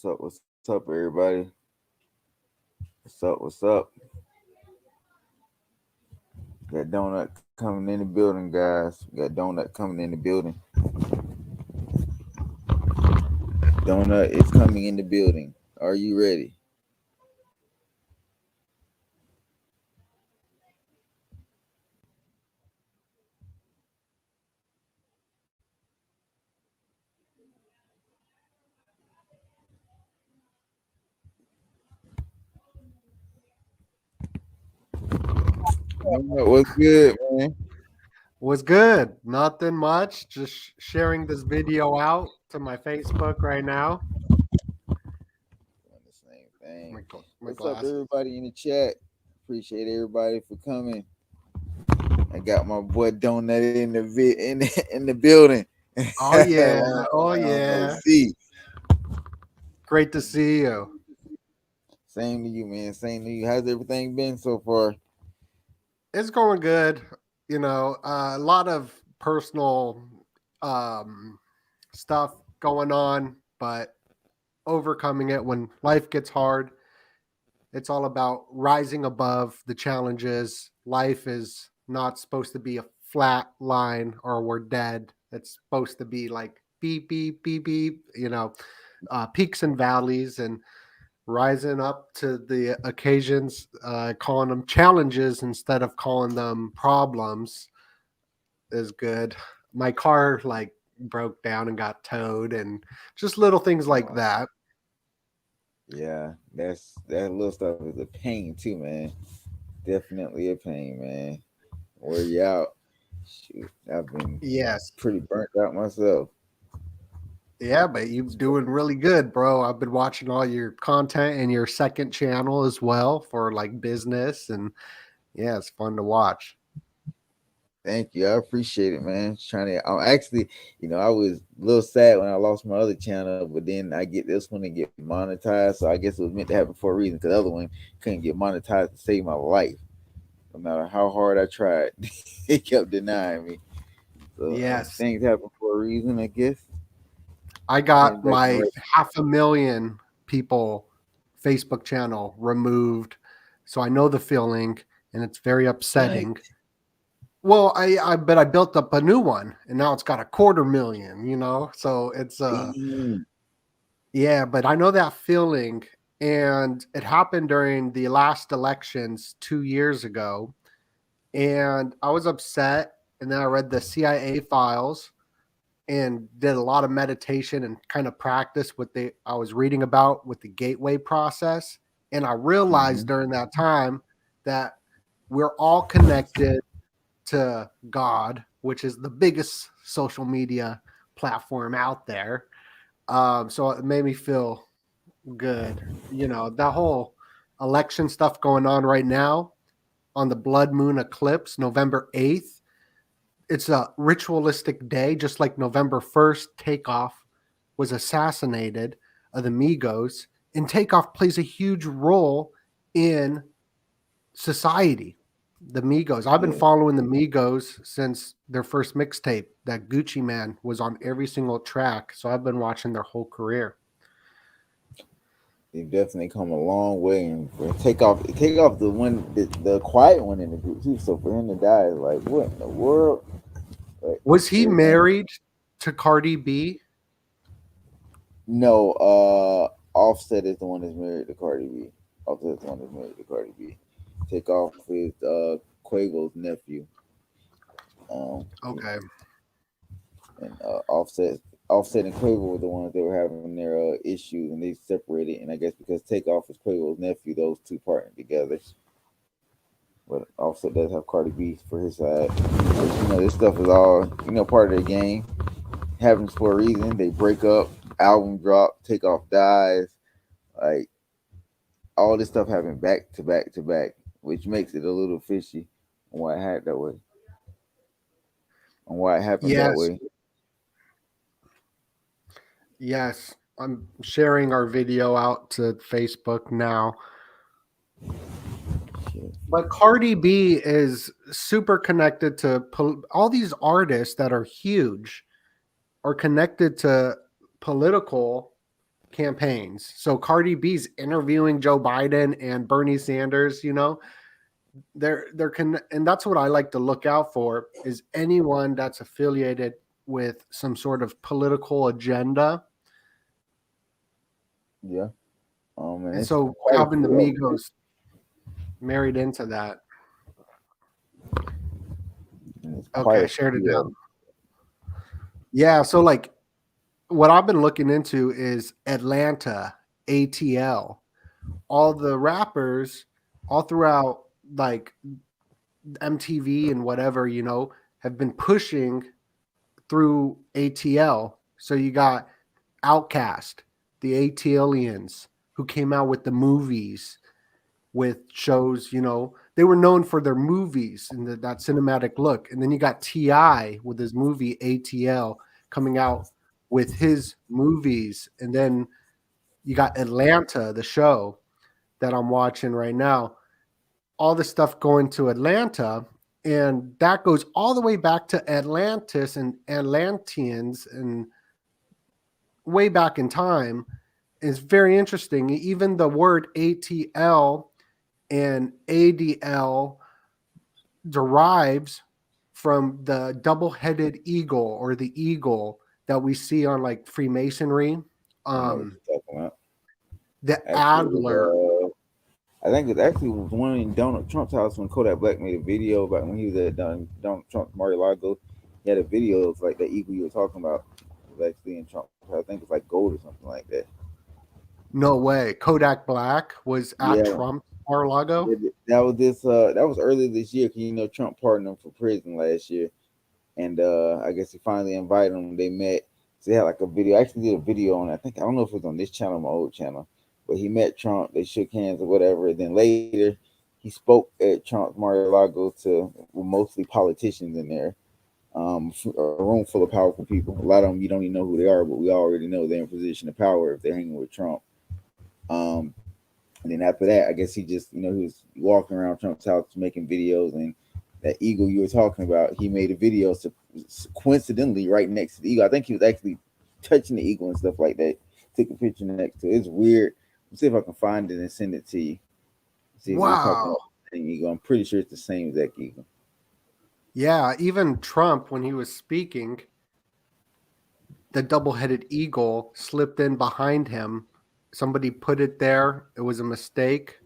What's up, everybody? What's up? What's up? Got Donut coming in the building, guys. Got Donut coming in the building. Donut is coming in the building. Are you ready? Donut, what's good, man? Was good. Nothing much. Just sharing this video out to my Facebook right now. Doing the same thing. My What's up, glasses. everybody in the chat? Appreciate everybody for coming. I got my boy Donut in the building. Oh yeah. long, Oh long no yeah. see. Great to see you. Same to you, man. Same to you. How's everything been so far? It's going good. A lot of personal um, stuff going on, but overcoming it when life gets hard. It's all about rising above the challenges. Life is not supposed to be a flat line or we're dead. It's supposed to be like beep, beep, beep, beep, peaks and valleys and rising up to the occasions, calling them challenges instead of calling them problems is good. My car like broke down and got towed and just little things like Oh, that. yeah, that little stuff is a pain too, man. Definitely a pain, man. Wear you out. Shoot, I've been Yes. pretty burnt out myself. Yeah, but you're doing really good, bro. I've been watching all your content and your second channel as well for like business and yeah, it's fun to watch. Thank you. I appreciate it, man. Trying to, I'm actually, I was a little sad when I lost my other channel, but then I get this one and get monetized. So I guess it was meant to happen for a reason because the other one couldn't get monetized to save my life. No matter how hard I tried, it kept denying me. So Yes. things happen for a reason, I guess. I Getting got back to my right. 500,000 people Facebook channel removed. So I know the feeling and it's very What? upsetting. Well, I built up a new one and now it's got a 250,000, So it's Damn. yeah, but I know that feeling and it happened during the last elections 2 years ago and I was upset and then I read the CIA files and did a lot of meditation and kind of practice what they I was reading about with the gateway process. And I realized Mm-hmm. during that time that we're all connected to God, which is the biggest social media platform out there. So it made me feel good. That whole election stuff going on right now on the blood moon eclipse, November 8th. It's a ritualistic day, just like November 1st, Takeoff was assassinated of the Migos, and Takeoff plays a huge role in society. The Migos. I've been Yeah, following the Migos since their first mixtape. That Gucci Man was on every single track, so I've been watching their whole career. they've definitely come a long way, and for take off the quiet one in the group too. So for him to die is like, what in the world? Like, Was he everything. married to Cardi B? No, Offset is the one that's married to Cardi B. Offset is the one that's married to Cardi B. Take off is Quavo's nephew. Um, Okay. and Offset and Quavo were the ones that were having their issues, and they separated. And I guess because Takeoff is Quavo's nephew, those two partnered together. But Offset does have Cardi B for his side. But, this stuff is all part of the game. Happens for a reason. They break up, album drop, Takeoff dies. Like all this stuff happened back to back to back, which makes it a little fishy on why it had that way, on why it happened that Yes. way. Yes. I'm sharing our video out to Facebook now. Shit. But Cardi B is super connected to all these artists that are huge are connected to political. campaigns. So Cardi B's interviewing Joe Biden and Bernie Sanders, and that's what I like to look out for is anyone that's affiliated with some sort of political agenda. Yeah. And And it's so quite a having the few of them. Migos married into that. And it's Okay, quite I a shared it few of now. them. Yeah, so like what I've been looking into is Atlanta, ATL, all the rappers all throughout like MTV and whatever, have been pushing through ATL. So you got Outcast, the ATLians, who came out with the movies, with shows, they were known for their movies and that cinematic look. And then you got T.I. with his movie ATL coming out with his movies. And then you got Atlanta, the show that I'm watching right now, all the stuff going to Atlanta. And that goes all the way back to Atlantis and Atlanteans and way back in time. Is very interesting. Even the word ATL and ADL derives from the double-headed eagle or the eagle that we see on like Freemasonry. I know what you're talking about. The Actually, it adler. was, I think it actually was one in Donald Trump's house when Kodak Black made a video about when he was at Donald Trump's Mar-a-Lago. He had a video of like that eagle you were talking about. It was actually in Trump's house. I think it's like gold or something like that. No way. Kodak Black was at Yeah, Trump Mar-a-Lago. that was this. That was earlier this year. Cause Trump pardoned him for prison last year, and I guess he finally invited him. They met. So they had like a video. I actually did a video on. I don't know if it was on this channel or my old channel, but he met Trump. They shook hands or whatever. And then later, he spoke at Trump's Mar-a-Lago to mostly politicians in there. A room full of powerful people. A lot of them you don't even know who they are, but we already know they're in position of power if they're hanging with Trump. Um, and then after that, I guess he just, he was walking around Trump's house making videos. And that eagle you were talking about, he made a video coincidentally right next to the eagle. I think he was actually touching the eagle and stuff like that. Took a picture next to it. It's weird. Let's see if I can find it and send it to you. See if we're talking Wow. about the same eagle. I'm pretty sure it's the same exact eagle. Yeah, even Trump, when he was speaking, the double-headed eagle slipped in behind him. Somebody put it there. It was a mistake.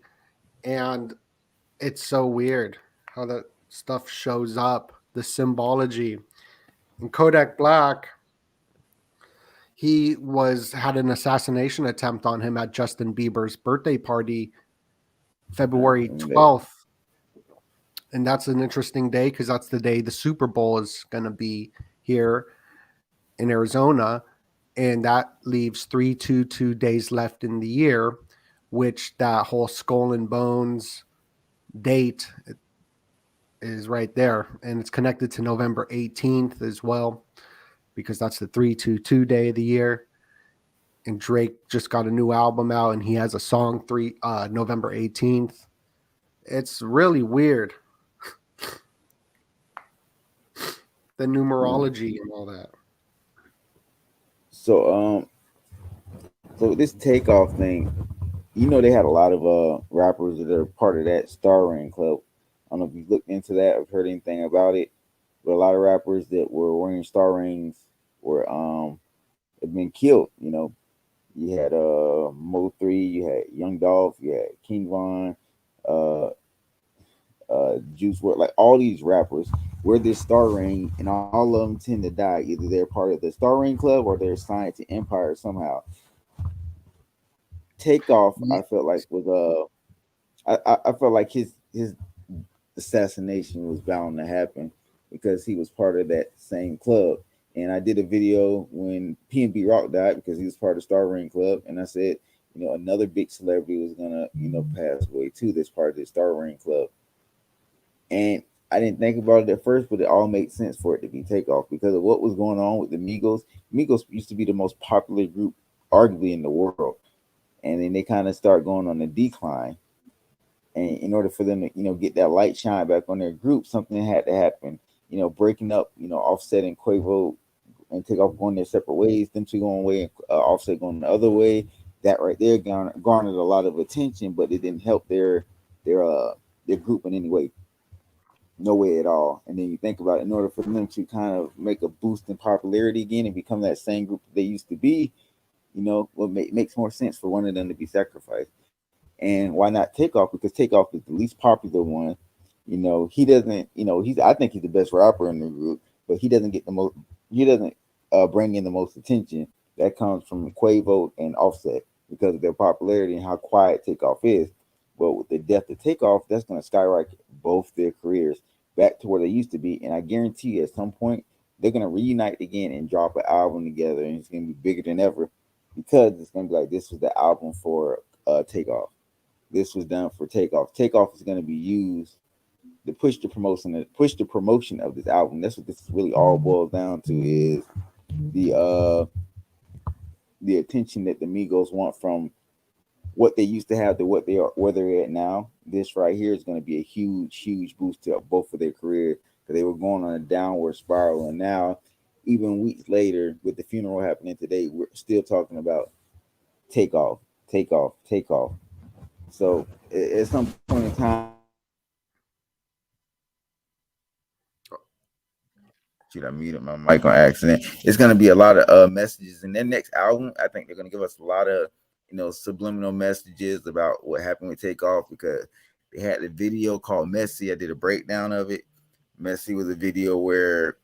And it's so weird how that stuff shows up, the symbology. And Kodak Black, he had an assassination attempt on him at Justin Bieber's birthday party, February 12th. And that's an interesting day because that's the day the Super Bowl is going to be here in Arizona. And that leaves 322 days left in the year, which that whole Skull and Bones date is right there. And it's connected to November 18th as well, because that's the 322 day of the year. And Drake just got a new album out and he has a song November 18th. It's really weird. The numerology and all that. So this takeoff thing, they had a lot of rappers that are part of that Star Ring Club. I don't know if you've looked into that or heard anything about it, but a lot of rappers that were wearing star rings were have been killed. You had Mo3, you had Young Dolph, you had King Von, uh Juice WRLD, like all these rappers wear this star ring, and all of them tend to die. Either they're part of the Star Ring Club or they're signed to Empire somehow. Takeoff, I felt like was I felt like his assassination was bound to happen because he was part of that same club. And I did a video when PNB Rock died because he was part of Star Ring Club, and I said, another big celebrity was gonna, pass away too. That's part of the Star Ring Club. And I didn't think about it at first, but it all made sense for it to be Takeoff because of what was going on with the Migos. Migos used to be the most popular group, arguably, in the world, and then they kind of start going on a decline. And in order for them to, get that light shine back on their group, something had to happen. Breaking up, Offset and Quavo and Takeoff going their separate ways, them two going away, and Offset going the other way. That right there garnered a lot of attention, but it didn't help their their group in any way, no way at all. And then you think about it, in order for them to kind of make a boost in popularity again and become that same group that they used to be, what makes more sense for one of them to be sacrificed. And why not Takeoff? Because Takeoff is the least popular one. He doesn't. He's. I think he's the best rapper in the group, but he doesn't get the most. He doesn't bring in the most attention. That comes from Quavo and Offset because of their popularity and how quiet Takeoff is. But with the death of Takeoff, that's going to skyrocket both their careers back to where they used to be. And I guarantee you, at some point, they're going to reunite again and drop an album together, and it's going to be bigger than ever because it's going to be like this was the album for Takeoff. This was done for Takeoff. Takeoff is going to be used to push the promotion of this album. That's what this really all boils down to is the the attention that the Migos want from what they used to have to what they are where they're at now. This right here is going to be a huge boost to both of their careers because they were going on a downward spiral, and now even weeks later with the funeral happening today, we're still talking about Takeoff, Takeoff, Takeoff. So at some point in time, shoot, I muted my mic on accident. It's gonna be a lot of messages in their next album. I think they're gonna give us a lot of subliminal messages about what happened with Takeoff because they had the video called Messy. I did a breakdown of it. Messy was a video where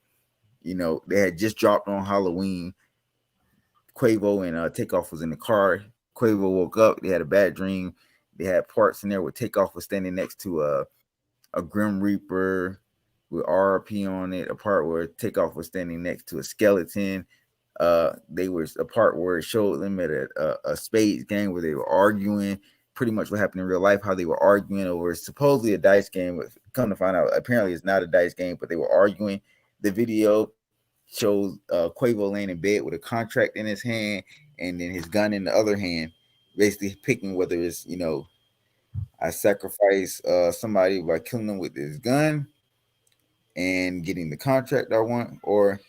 they had just dropped on Halloween. Quavo and Takeoff was in the car. Quavo woke up. They had a bad dream. They had parts in there where Takeoff was standing next to a Grim Reaper with RP on it. A part where Takeoff was standing next to a skeleton. They were a part where it showed them at a spades game where they were arguing. Pretty much what happened in real life, how they were arguing over supposedly a dice game. But come to find out, apparently it's not a dice game, but they were arguing. The video shows Quavo laying in bed with a contract in his hand and then his gun in the other hand, basically picking whether it's I sacrifice somebody by killing them with this gun and getting the contract I want, or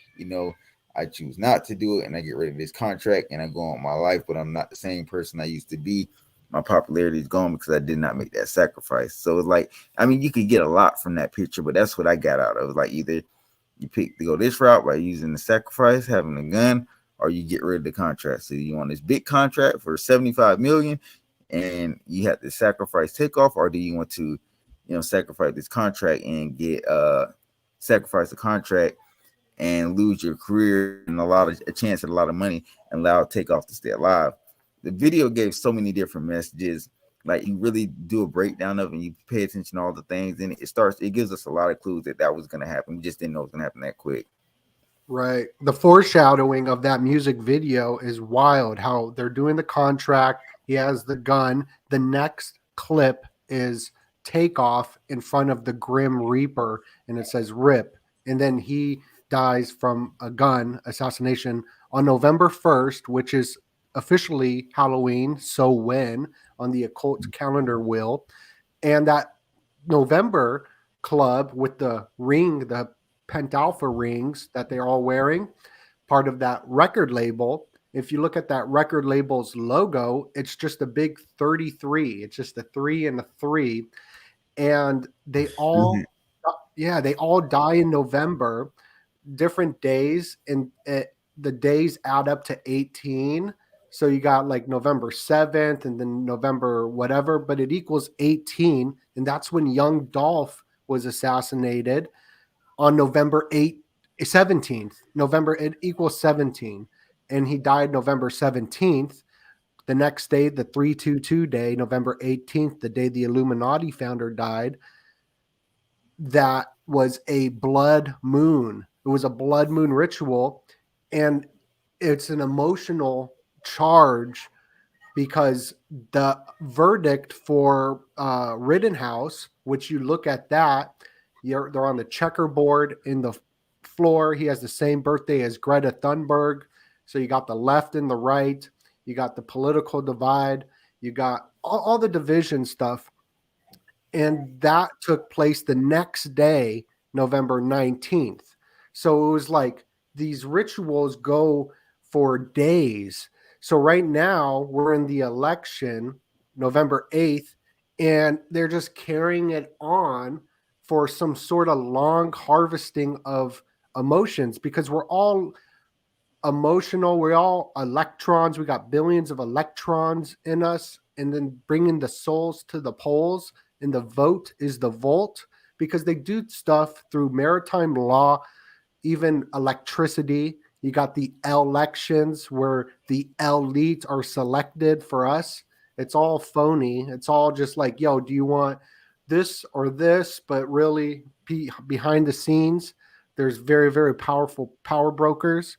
I choose not to do it and I get rid of this contract and I go on my life, but I'm not the same person I used to be. My popularity is gone because I did not make that sacrifice. So it's like, I mean, you could get a lot from that picture, but that's what I got out of it. Like either you pick to go this route by using the sacrifice, having a gun, or you get rid of the contract. So you want this big contract for 75 million and you have to sacrifice Takeoff, or do you want to, sacrifice this contract and get sacrifice the contract and lose your career and a chance at a lot of money and allow Takeoff to stay alive? The video gave so many different messages. Like you really do a breakdown of it and you pay attention to all the things, and it gives us a lot of clues that was going to happen. We just didn't know it was going to happen that quick. Right. The foreshadowing of that music video is wild. How they're doing the contract. He has the gun. The next clip is Takeoff in front of the Grim Reaper, and it says "Rip." And then he dies from a gun assassination on November 1st, which is officially Halloween. So when on the occult calendar wheel, and that November club with the ring, the Pentalpha rings that they're all wearing, part of that record label. If you look at that record label's logo, it's just a big 33. It's just a 3 and a 3. And they all, they all die in November, different days. And the days add up to 18. So you got like November 7th and then November whatever, but it equals 18. And that's when young Dolph was assassinated on November 17th. November, it equals 17. And he died November 17th. The next day, the 322 day, November 18th, the day the Illuminati founder died, that was a blood moon. It was a blood moon ritual. And it's an emotional charge because the verdict for Rittenhouse, which you look at that, they're on the checkerboard in the floor. He has the same birthday as Greta Thunberg. So you got the left and the right. You got the political divide. You got all the division stuff. And that took place the next day, November 19th. So it was like these rituals go for days. So right now we're in the election, November 8th, and they're just carrying it on for some sort of long harvesting of emotions because we're all emotional. We're all electrons. We got billions of electrons in us, and then bringing the souls to the poles. And the vote is the volt because they do stuff through maritime law, even electricity. You got the elections where the elite are selected for us. It's all phony. It's all just like, yo, do you want this or this? But really, behind the scenes, there's very, very powerful power brokers.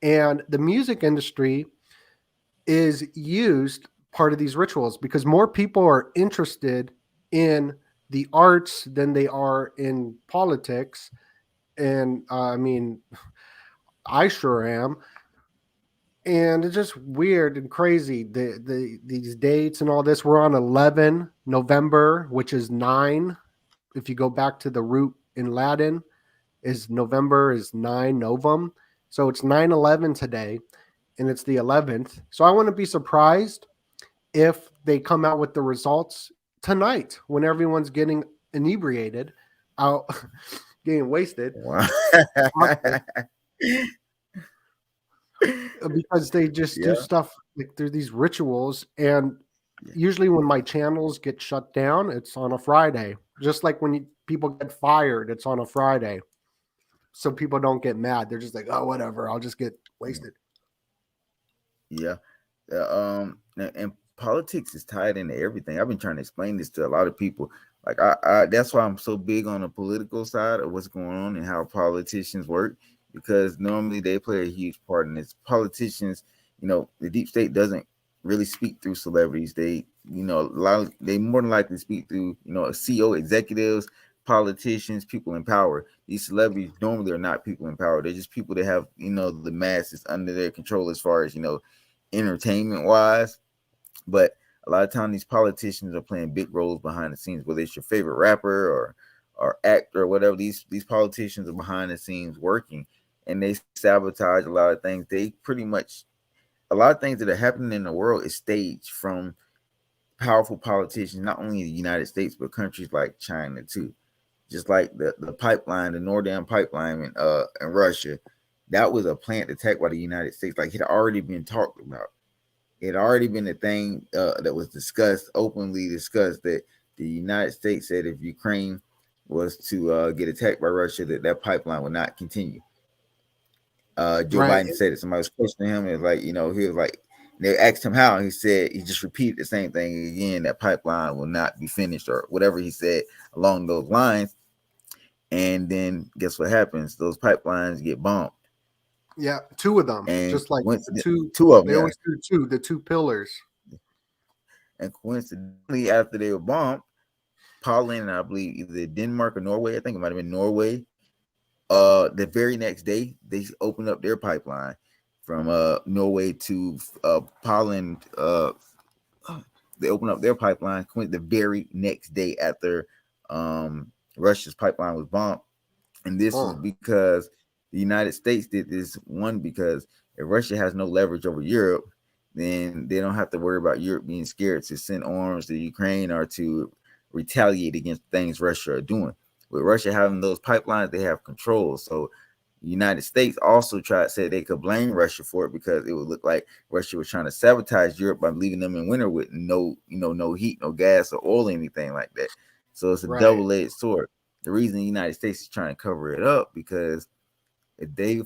And the music industry is used part of these rituals because more people are interested in the arts than they are in politics. And I mean, I sure am. And it's just weird and crazy. These dates and all this. We're on 11 November, which is 9. If you go back to the root in Latin, is November is 9 Novum. So it's 9/11 today, and it's the 11th. So I wouldn't be surprised if they come out with the results tonight when everyone's getting inebriated, out getting wasted. Wow. Because they just do Yeah. stuff like through these rituals. And usually when my channels get shut down, it's on a Friday. Just like when people get fired, it's on a Friday. So people don't get mad. They're just like, oh, whatever. I'll just get wasted. Yeah. And politics is tied into everything. I've been trying to explain this to a lot of people. Like that's why I'm so big on the political side of what's going on and how politicians work, because normally they play a huge part in this. Politicians, the deep state doesn't really speak through celebrities. They, they more than likely speak through, CEO executives, politicians, people in power. These celebrities normally are not people in power. They're just people that have, the masses under their control as far as, entertainment wise. But a lot of times these politicians are playing big roles behind the scenes, whether it's your favorite rapper or actor or whatever. These politicians are behind the scenes working, and they sabotage a lot of things. They pretty much, a lot of things that are happening in the world is staged from powerful politicians, not only in the United States, but countries like China too. Just like the pipeline, the Northern pipeline in Russia, that was a planned attack by the United States. Like, it had already been talked about. It had already been a thing that was discussed, openly discussed, that the United States said if Ukraine was to get attacked by Russia, that pipeline would not continue. Joe Right. Biden said it. Somebody was questioning him. It was like, he was like, they asked him how. He said, he just repeated the same thing again, that pipeline will not be finished, or whatever he said along those lines. And then guess what happens? Those pipelines get bombed. Yeah. 2 of them. And Just like two. two of them, They yeah. always do 2, the 2 pillars. And coincidentally, after they were bombed, Poland, I believe either Denmark or Norway, I think it might have been Norway, the very next day, they opened up their pipeline from Norway to Poland. They opened up their pipeline the very next day after Russia's pipeline was bombed. And this is because the United States did this, one, because if Russia has no leverage over Europe, then they don't have to worry about Europe being scared to send arms to Ukraine or to retaliate against things Russia are doing. With Russia having those pipelines, they have control. So the United States also said they could blame Russia for it, because it would look like Russia was trying to sabotage Europe by leaving them in winter with no heat, no gas or oil, anything like that. So it's a double-edged sword. The reason the United States is trying to cover it up, because if they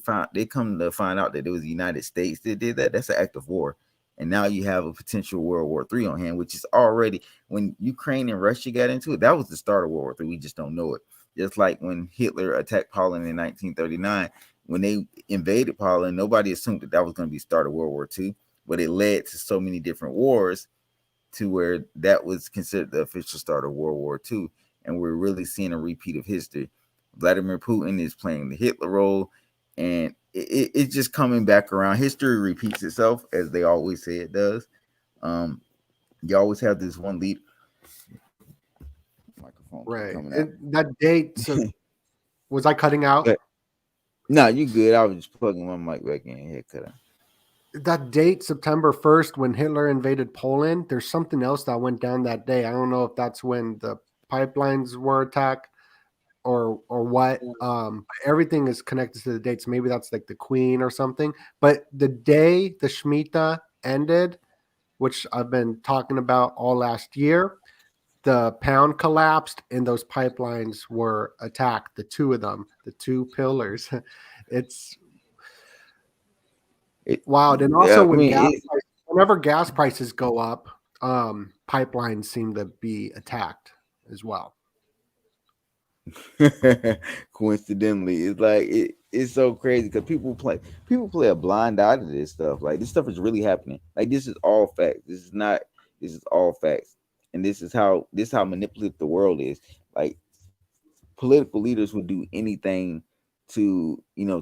come to find out that it was the United States that did that, that's an act of war. And now you have a potential World War III on hand, which is already, when Ukraine and Russia got into it, that was the start of World War III. We just don't know it. Just like when Hitler attacked Poland in 1939, when they invaded Poland, nobody assumed that was going to be the start of World War II, but it led to so many different wars to where that was considered the official start of World War II. And we're really seeing a repeat of history. Vladimir Putin is playing the Hitler role, and it's just coming back around. History repeats itself, as they always say it does. You always have this one leader. Microphone Right. coming out. That date. So was I cutting out? Nah, you good. I was just plugging my mic back in. Here, cut out. That date, September 1st, when Hitler invaded Poland, there's something else that went down that day. I don't know if that's when the pipelines were attacked or what. Everything is connected to the dates. Maybe that's like the Queen or something. But the day the Shemitah ended, which I've been talking about all last year, the pound collapsed and those pipelines were attacked. The two of them, the two pillars. It's It, wild. And also yeah, I when mean, whenever gas prices go up, pipelines seem to be attacked as well. coincidentally, it's like it's so crazy because people play a blind eye to this stuff. Like this stuff is really happening. Like this is all facts. This is not. This is all facts, and this is how manipulative the world is. Like political leaders would do anything to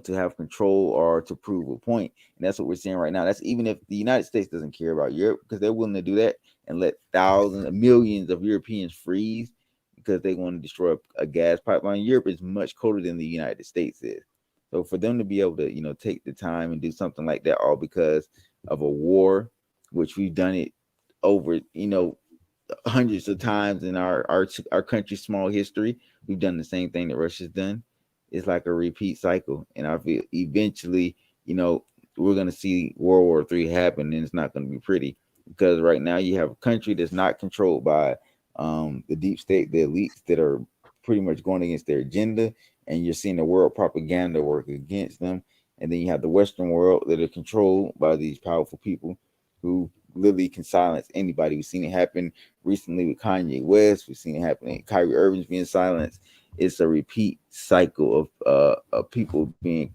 have control or to prove a point, and that's what we're seeing right now. That's even if the United States doesn't care about Europe because they're willing to do that and let thousands, millions of Europeans freeze because they want to destroy a gas pipeline. Europe is much colder than the United States is, so for them to be able to take the time and do something like that all because of a war, which we've done it over hundreds of times in our country's small history. We've done the same thing that Russia's done. It's like a repeat cycle, and I feel eventually, we're gonna see World War III happen, and it's not gonna be pretty because right now you have a country that's not controlled by the deep state, the elites that are pretty much going against their agenda, and you're seeing the world propaganda work against them, and then you have the Western world that are controlled by these powerful people who literally can silence anybody. We've seen it happen recently with Kanye West. We've seen it happen in Kyrie Irving's being silenced. It's a repeat cycle of people being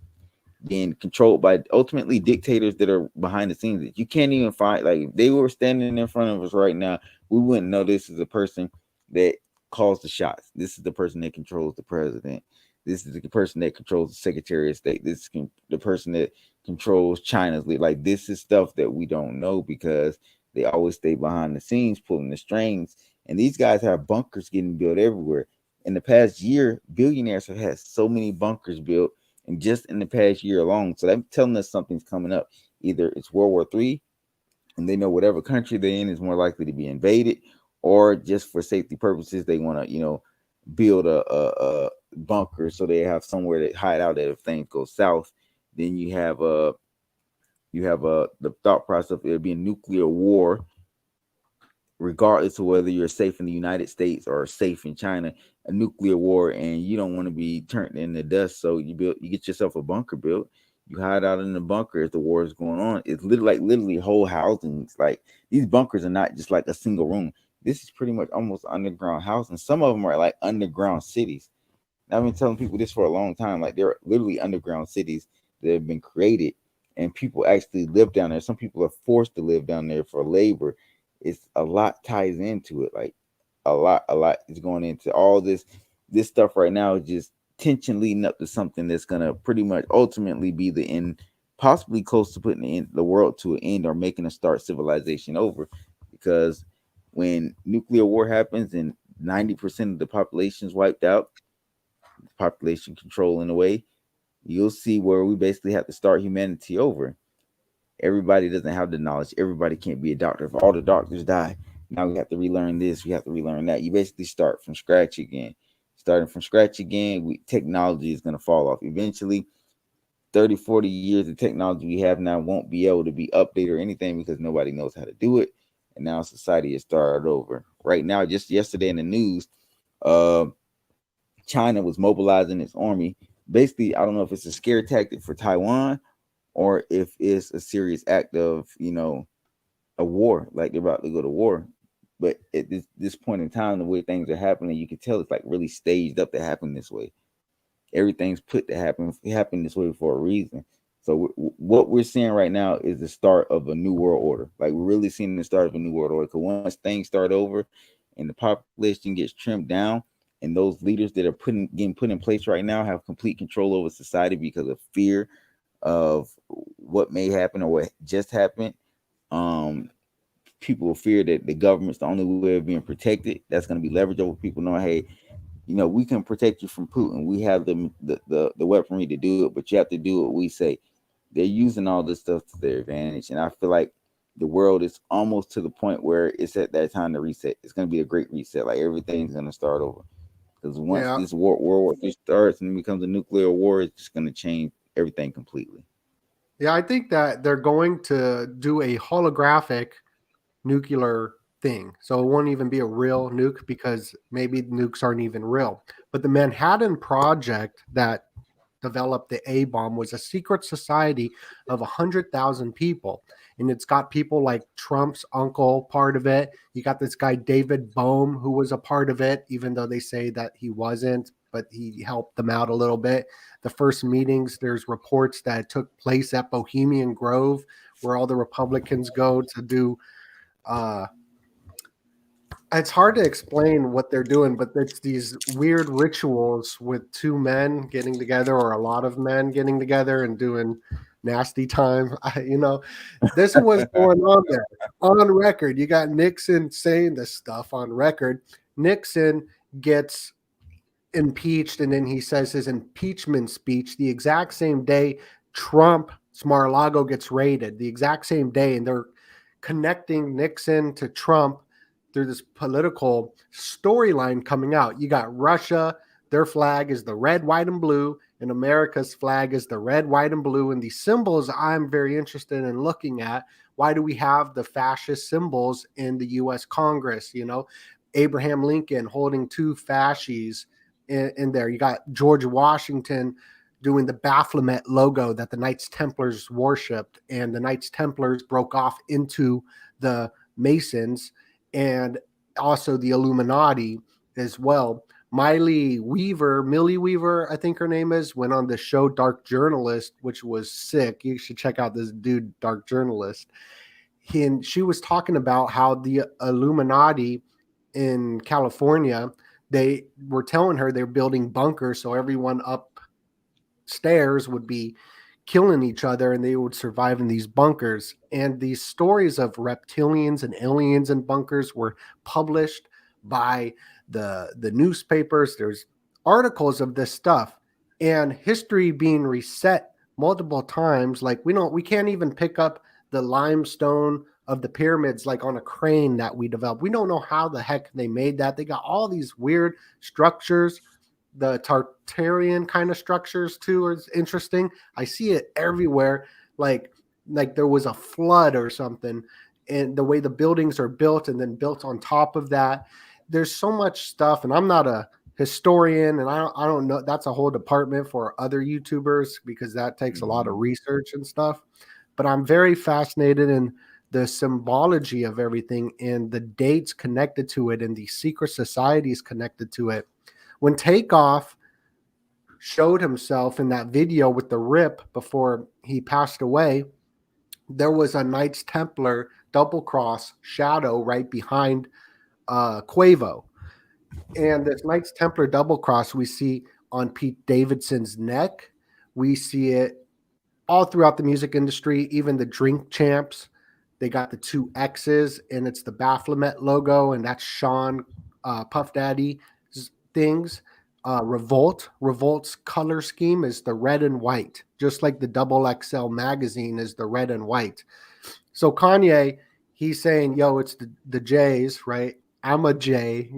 controlled by ultimately dictators that are behind the scenes that you can't even find. Like if they were standing in front of us right now, we wouldn't know this is a person that calls the shots. This is the person that controls the president. This is the person that controls the Secretary of State. This is the person that controls China's lead. Like this is stuff that we don't know because they always stay behind the scenes pulling the strings. And these guys have bunkers getting built everywhere. In the past year, billionaires have had so many bunkers built, and just in the past year alone. So that's telling us something's coming up. Either it's World War III, and they know whatever country they're in is more likely to be invaded, or just for safety purposes, they want to, build a bunker so they have somewhere to hide out at if things go south. Then you have the thought process of it being nuclear war, regardless of whether you're safe in the United States or safe in China, a nuclear war, and you don't want to be turned into dust. So you get yourself a bunker built. You hide out in the bunker if the war is going on. It's literally whole housings. Like these bunkers are not just like a single room. This is pretty much almost underground housing. Some of them are like underground cities. I've been telling people this for a long time. Like they're literally underground cities that have been created, and people actually live down there. Some people are forced to live down there for labor. It's a lot ties into it. Like a lot is going into all this stuff right now is just tension leading up to something that's gonna pretty much ultimately be the end, possibly close to putting the world to an end or making a start civilization over. Because when nuclear war happens and 90% of the population is wiped out, population control in a way, you'll see where we basically have to start humanity over. Everybody doesn't have the knowledge. Everybody can't be a doctor. If all the doctors die, now we have to relearn this. We have to relearn that. You basically start from scratch again. Starting from scratch again, technology is going to fall off. Eventually, 30, 40 years of technology we have now won't be able to be updated or anything because nobody knows how to do it. And now society has started over. Right now, just yesterday in the news, uh, China was mobilizing its army. Basically, I don't know if it's a scare tactic for Taiwan or if it's a serious act of, a war, like they're about to go to war. But at this point in time, the way things are happening, you can tell it's like really staged up to happen this way. Everything's put to happen this way for a reason. So what we're seeing right now is the start of a new world order. Like we're really seeing the start of a new world order. Because once things start over, and the population gets trimmed down, and those leaders that are getting put in place right now have complete control over society because of fear of what may happen or what just happened. Um, People fear that the government's the only way of being protected. That's going to be leverage over people knowing, hey, we can protect you from Putin. We have the weaponry to do it, but you have to do what we say. They're using all this stuff to their advantage, and I feel like the world is almost to the point where it's at that time to reset. It's going to be a great reset. Like everything's going to start over. Because once Yeah. this World War III starts and becomes a nuclear war, it's just going to change everything completely. Yeah, I think that they're going to do a holographic nuclear thing. So it won't even be a real nuke because maybe nukes aren't even real. But the Manhattan Project that developed the A bomb was a secret society of 100,000 people. And it's got people like Trump's uncle part of it. You got this guy, David Bohm, who was a part of it, even though they say that he wasn't, but he helped them out a little bit. The first meetings, there's reports that it took place at Bohemian Grove, where all the Republicans go to do uh, it's hard to explain what they're doing, but it's these weird rituals with two men getting together or a lot of men getting together and doing nasty time. This is what's going on there on record. You got Nixon saying this stuff on record. Nixon gets impeached, and then he says his impeachment speech the exact same day Trump's Mar-a-Lago gets raided, the exact same day, and they're connecting Nixon to Trump through this political storyline coming out. You got Russia, their flag is the red, white, and blue, and America's flag is the red, white, and blue. And these symbols I'm very interested in looking at. Why do we have the fascist symbols in the U.S. Congress? Abraham Lincoln holding two fasces in there. You got George Washington doing the Baphomet logo that the Knights Templars worshipped, and the Knights Templars broke off into the Masons and also the Illuminati as well. Millie Weaver, I think her name is, went on the show Dark Journalist, which was sick. You should check out this dude, Dark Journalist. And she was talking about how the Illuminati in California, they were telling her they're building bunkers so everyone upstairs would be killing each other and they would survive in these bunkers. And these stories of reptilians and aliens in bunkers were published by the newspapers. There's articles of this stuff and history being reset multiple times. Like we can't even pick up the limestone of the pyramids like on a crane that we developed. We don't know how the heck they made that. They got all these weird structures. The Tartarian kind of structures too is interesting. I see it everywhere, like there was a flood or something, and the way the buildings are built and then built on top of that. There's so much stuff, and I'm not a historian, and I don't know. That's a whole department for other YouTubers because that takes a lot of research and stuff. But I'm very fascinated in the symbology of everything and the dates connected to it and the secret societies connected to it. When Takeoff showed himself in that video with the rip before he passed away, there was a Knights Templar double cross shadow right behind Quavo. And this Knights Templar double cross we see on Pete Davidson's neck. We see it all throughout the music industry, even the Drink Champs. They got the two X's, and it's the Baphomet logo, and that's Sean Puff Daddy things. Revolt's color scheme is the red and white, just like the Double XL magazine is the red and white. So Kanye, he's saying, yo, it's the J's, right? I'm a J,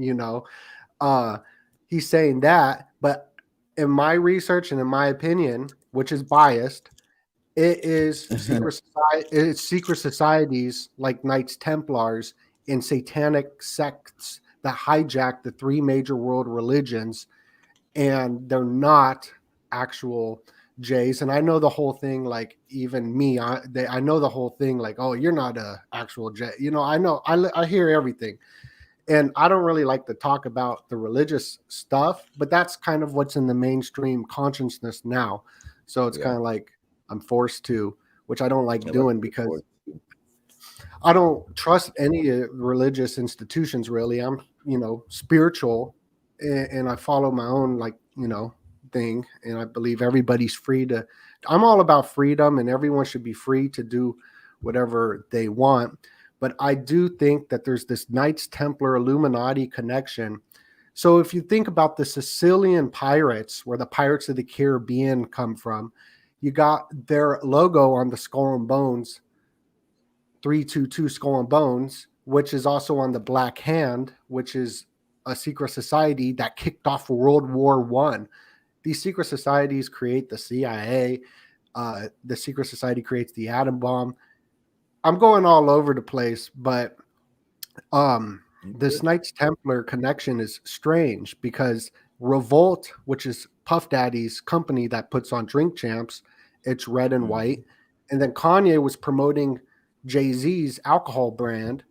he's saying that, but in my research and in my opinion, which is biased, it is secret societies like Knights Templars and satanic sects that hijack the three major world religions, and they're not actual Jays. And I know the whole thing, like even me, I know the whole thing, like, oh, you're not a actual J. I hear everything. And I don't really like to talk about the religious stuff, but that's kind of what's in the mainstream consciousness now. So it's kind of like I'm forced to, which I don't like doing because I don't trust any religious institutions really. I'm, spiritual and I follow my own thing. And I believe everybody's free to, I'm all about freedom and everyone should be free to do whatever they want. But I do think that there's this Knights Templar Illuminati connection. So if you think about the Sicilian pirates, where the Pirates of the Caribbean come from, you got their logo on the skull and bones, 322 skull and bones, which is also on the Black Hand, which is a secret society that kicked off World War One. These secret societies create the CIA. The secret society creates the atom bomb. I'm going all over the place, but this Knights Templar connection is strange because Revolt, which is Puff Daddy's company that puts on Drink Champs, it's red and white. And then Kanye was promoting Jay-Z's alcohol brand,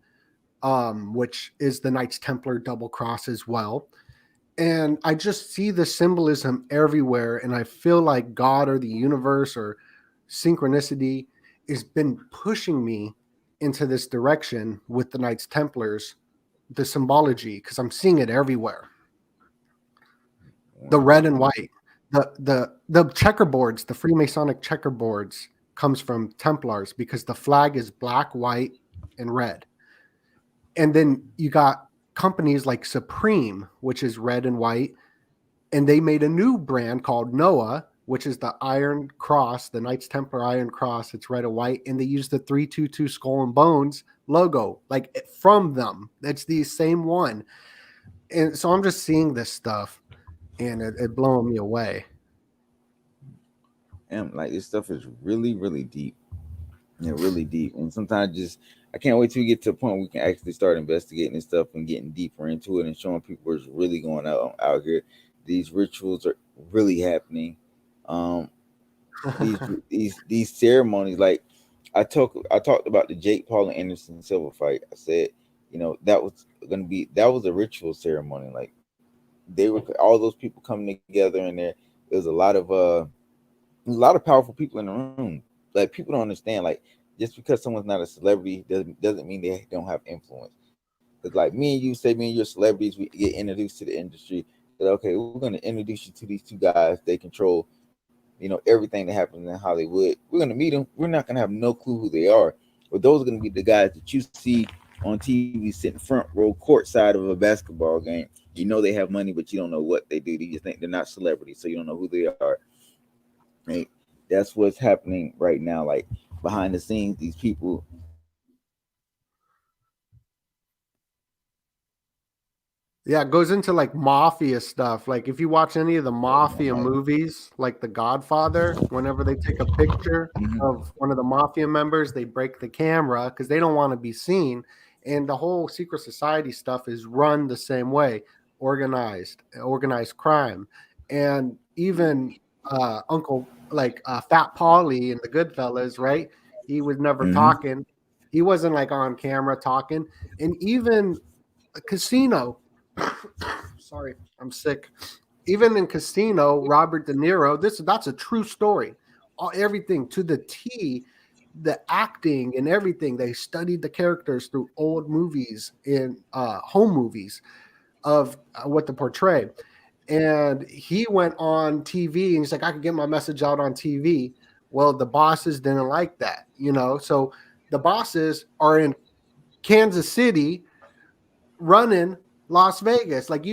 which is the Knights Templar double cross as well. And I just see the symbolism everywhere. And I feel like God or the universe or synchronicity has been pushing me into this direction with the Knights Templars, the symbology, because I'm seeing it everywhere. The red and white, the checkerboards, the Freemasonic checkerboards comes from Templars because the flag is black, white, and red. And then you got companies like Supreme, which is red and white, and they made a new brand called Noah, which is the Iron Cross, the Knights Templar Iron Cross. It's red and white, and they use the 322 skull and bones logo, like from them. It's the same one. And so I'm just seeing this stuff, and it blowing me away. And like this stuff is really, really deep. Yeah, really deep. And sometimes just I can't wait till we get to a point where we can actually start investigating this stuff and getting deeper into it and showing people what's really going out here. These rituals are really happening. Um, these ceremonies, like I talked about the Jake Paul and Anderson Silva fight. I said, that was a ritual ceremony. Like they were all those people coming together, and there was a lot of powerful people in the room. Like people don't understand. Like just because someone's not a celebrity doesn't mean they don't have influence. Because like me and you, say me and you're celebrities, we get introduced to the industry. That okay, we're going to introduce you to these two guys. They control, everything that happens in Hollywood. We're going to meet them. We're not going to have no clue who they are. But those are going to be the guys that you see on TV sitting front row courtside of a basketball game. You know they have money, but you don't know what they do. You just think they're not celebrities, so you don't know who they are. Right? That's what's happening right now. Like behind the scenes, these people. Yeah, it goes into like mafia stuff. Like if you watch any of the mafia movies, like The Godfather, whenever they take a picture of one of the mafia members, they break the camera because they don't want to be seen. And the whole secret society stuff is run the same way, organized crime. And even Uncle like Fat Paulie in the Goodfellas, right? He was never Mm-hmm. talking. He wasn't like on camera talking. And even a Casino, sorry, I'm sick. Even in Casino, Robert De Niro, that's a true story. Everything to the T, the acting and everything. They studied the characters through old movies and home movies of what to portray. And he went on TV and he's like, I could get my message out on TV. Well, the bosses didn't like that, So the bosses are in Kansas City running Las Vegas, like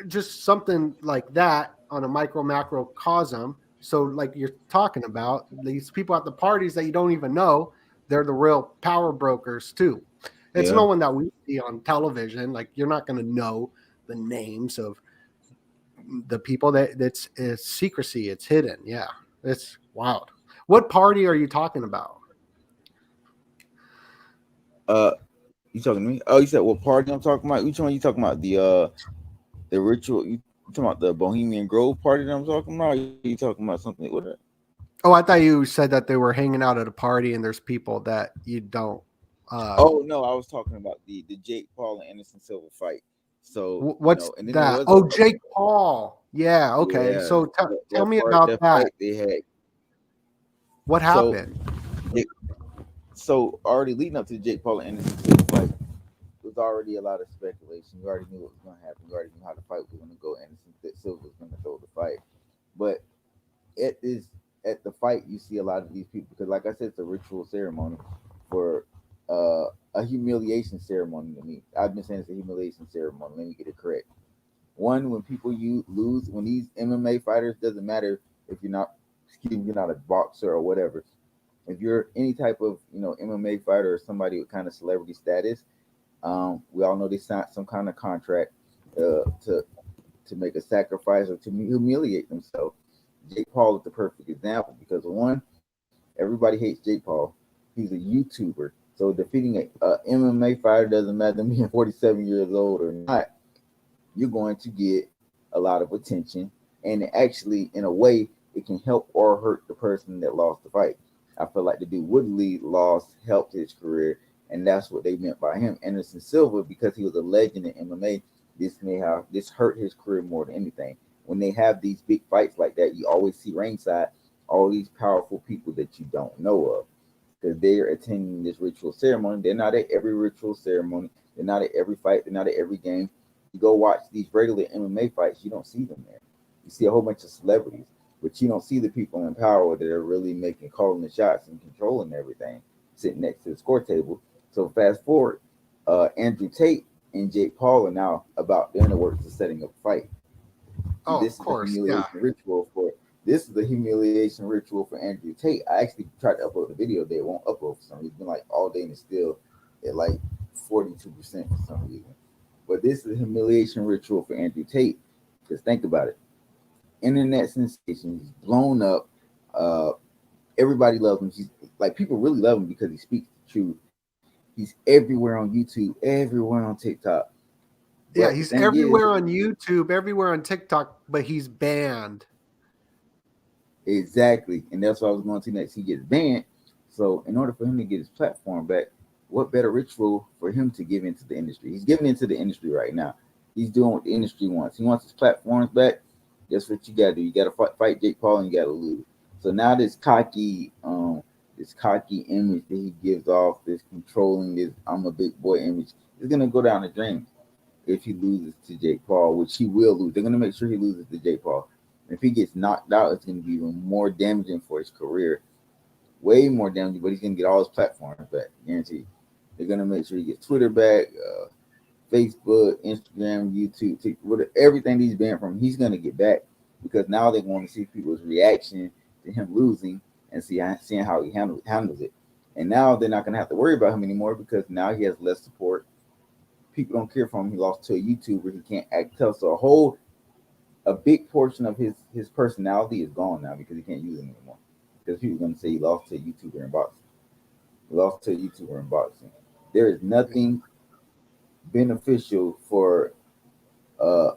just something like that on a micro macrocosm. So, like you're talking about, these people at the parties that you don't even know, they're the real power brokers too. It's Yeah. no one that we see on television. Like you're not going to know the names of the people it's secrecy. It's hidden. Yeah, it's wild. What party are you talking about? You talking to me? Oh, you said what party I'm talking about? Which one you talking about? The ritual? You talking about the Bohemian Grove party that I'm talking about? Or you talking about something with it? Oh, I thought you said that they were hanging out at a party and there's people that you don't. Uh, Oh no, I was talking about the Jake Paul and Anderson Silva fight. So what's and then there that? was Oh, Jake Paul. Yeah. Okay. yeah So tell me about that that. fight they had. What So happened? it, so already leading up to the Jake Paul and Anderson Silva fight, there was already a lot of speculation. You already knew what was going to happen. You already knew how the fight was going to go. Anderson Silva was going to throw the fight, but it is at the fight you see a lot of these people because, like I said, it's a ritual ceremony for a humiliation ceremony to me. I've been saying it's a humiliation ceremony. Let me get it correct. One, when people you lose, when these MMA fighters, doesn't matter if you're not, excuse me, you're not a boxer or whatever. If you're any type of MMA fighter or somebody with kind of celebrity status, we all know they signed some kind of contract to make a sacrifice or to humiliate themselves. Jake Paul is the perfect example because one, everybody hates Jake Paul. He's a YouTuber, so defeating a MMA fighter doesn't matter being 47 years old or not. You're going to get a lot of attention, and actually, in a way, it can help or hurt the person that lost the fight. I feel like the dude Woodley lost helped his career, and that's what they meant by him. Anderson Silva, because he was a legend in MMA, this hurt his career more than anything. When they have these big fights like that, you always see ringside all these powerful people that you don't know of because they're attending this ritual ceremony. They're not at every ritual ceremony. They're not at every fight. They're not at every game. You go watch these regular MMA fights, you don't see them there. You see a whole bunch of celebrities, but you don't see the people in power that are really making calling the shots and controlling everything sitting next to the score table. So fast forward, Andrew Tate and Jake Paul are now about they're in the works of setting up a fight. And Oh, this of is the course, yeah. humiliation ritual for this is the humiliation ritual for Andrew Tate. I actually tried to upload the video, they won't upload for some reason. It's been like all day and it's still at like 42% for some reason. But this is a humiliation ritual for Andrew Tate. Because think about it. Internet sensation, he's blown up. Uh Everybody loves him. He's like people really love him because he speaks the truth. He's everywhere on YouTube, everywhere on TikTok. Yeah, But the he's thing is, everywhere on YouTube, everywhere on TikTok, but he's banned. exactly, and that's what I was going to next. He gets banned. So in order for him to get his platform back, what better ritual for him to give into the industry? He's giving into the industry right now. He's doing what the industry wants. He wants his platforms back. Guess what you gotta do? You gotta fight Jake Paul and you gotta lose. So now this cocky image that he gives off, this controlling, this I'm a big boy image, is gonna go down the drain if he loses to Jake Paul, which he will lose. They're gonna make sure he loses to Jake Paul. If he gets knocked out, it's gonna be even more damaging for his career, way more damaging. But he's gonna get all his platforms back, guaranteed. They're gonna make sure he gets Twitter back, Facebook, Instagram, YouTube, TikTok, everything he's banned from. He's gonna get back because now they want to see people's reaction to him losing and seeing how he handles it. And now they're not gonna have to worry about him anymore because now he has less support. People don't care for him. He lost to a YouTuber. He can't act tough. So a big portion of his personality is gone now because he can't use it anymore. Because people are gonna say he lost to a YouTuber in boxing. He lost to a YouTuber in boxing. There is nothing beneficial for uh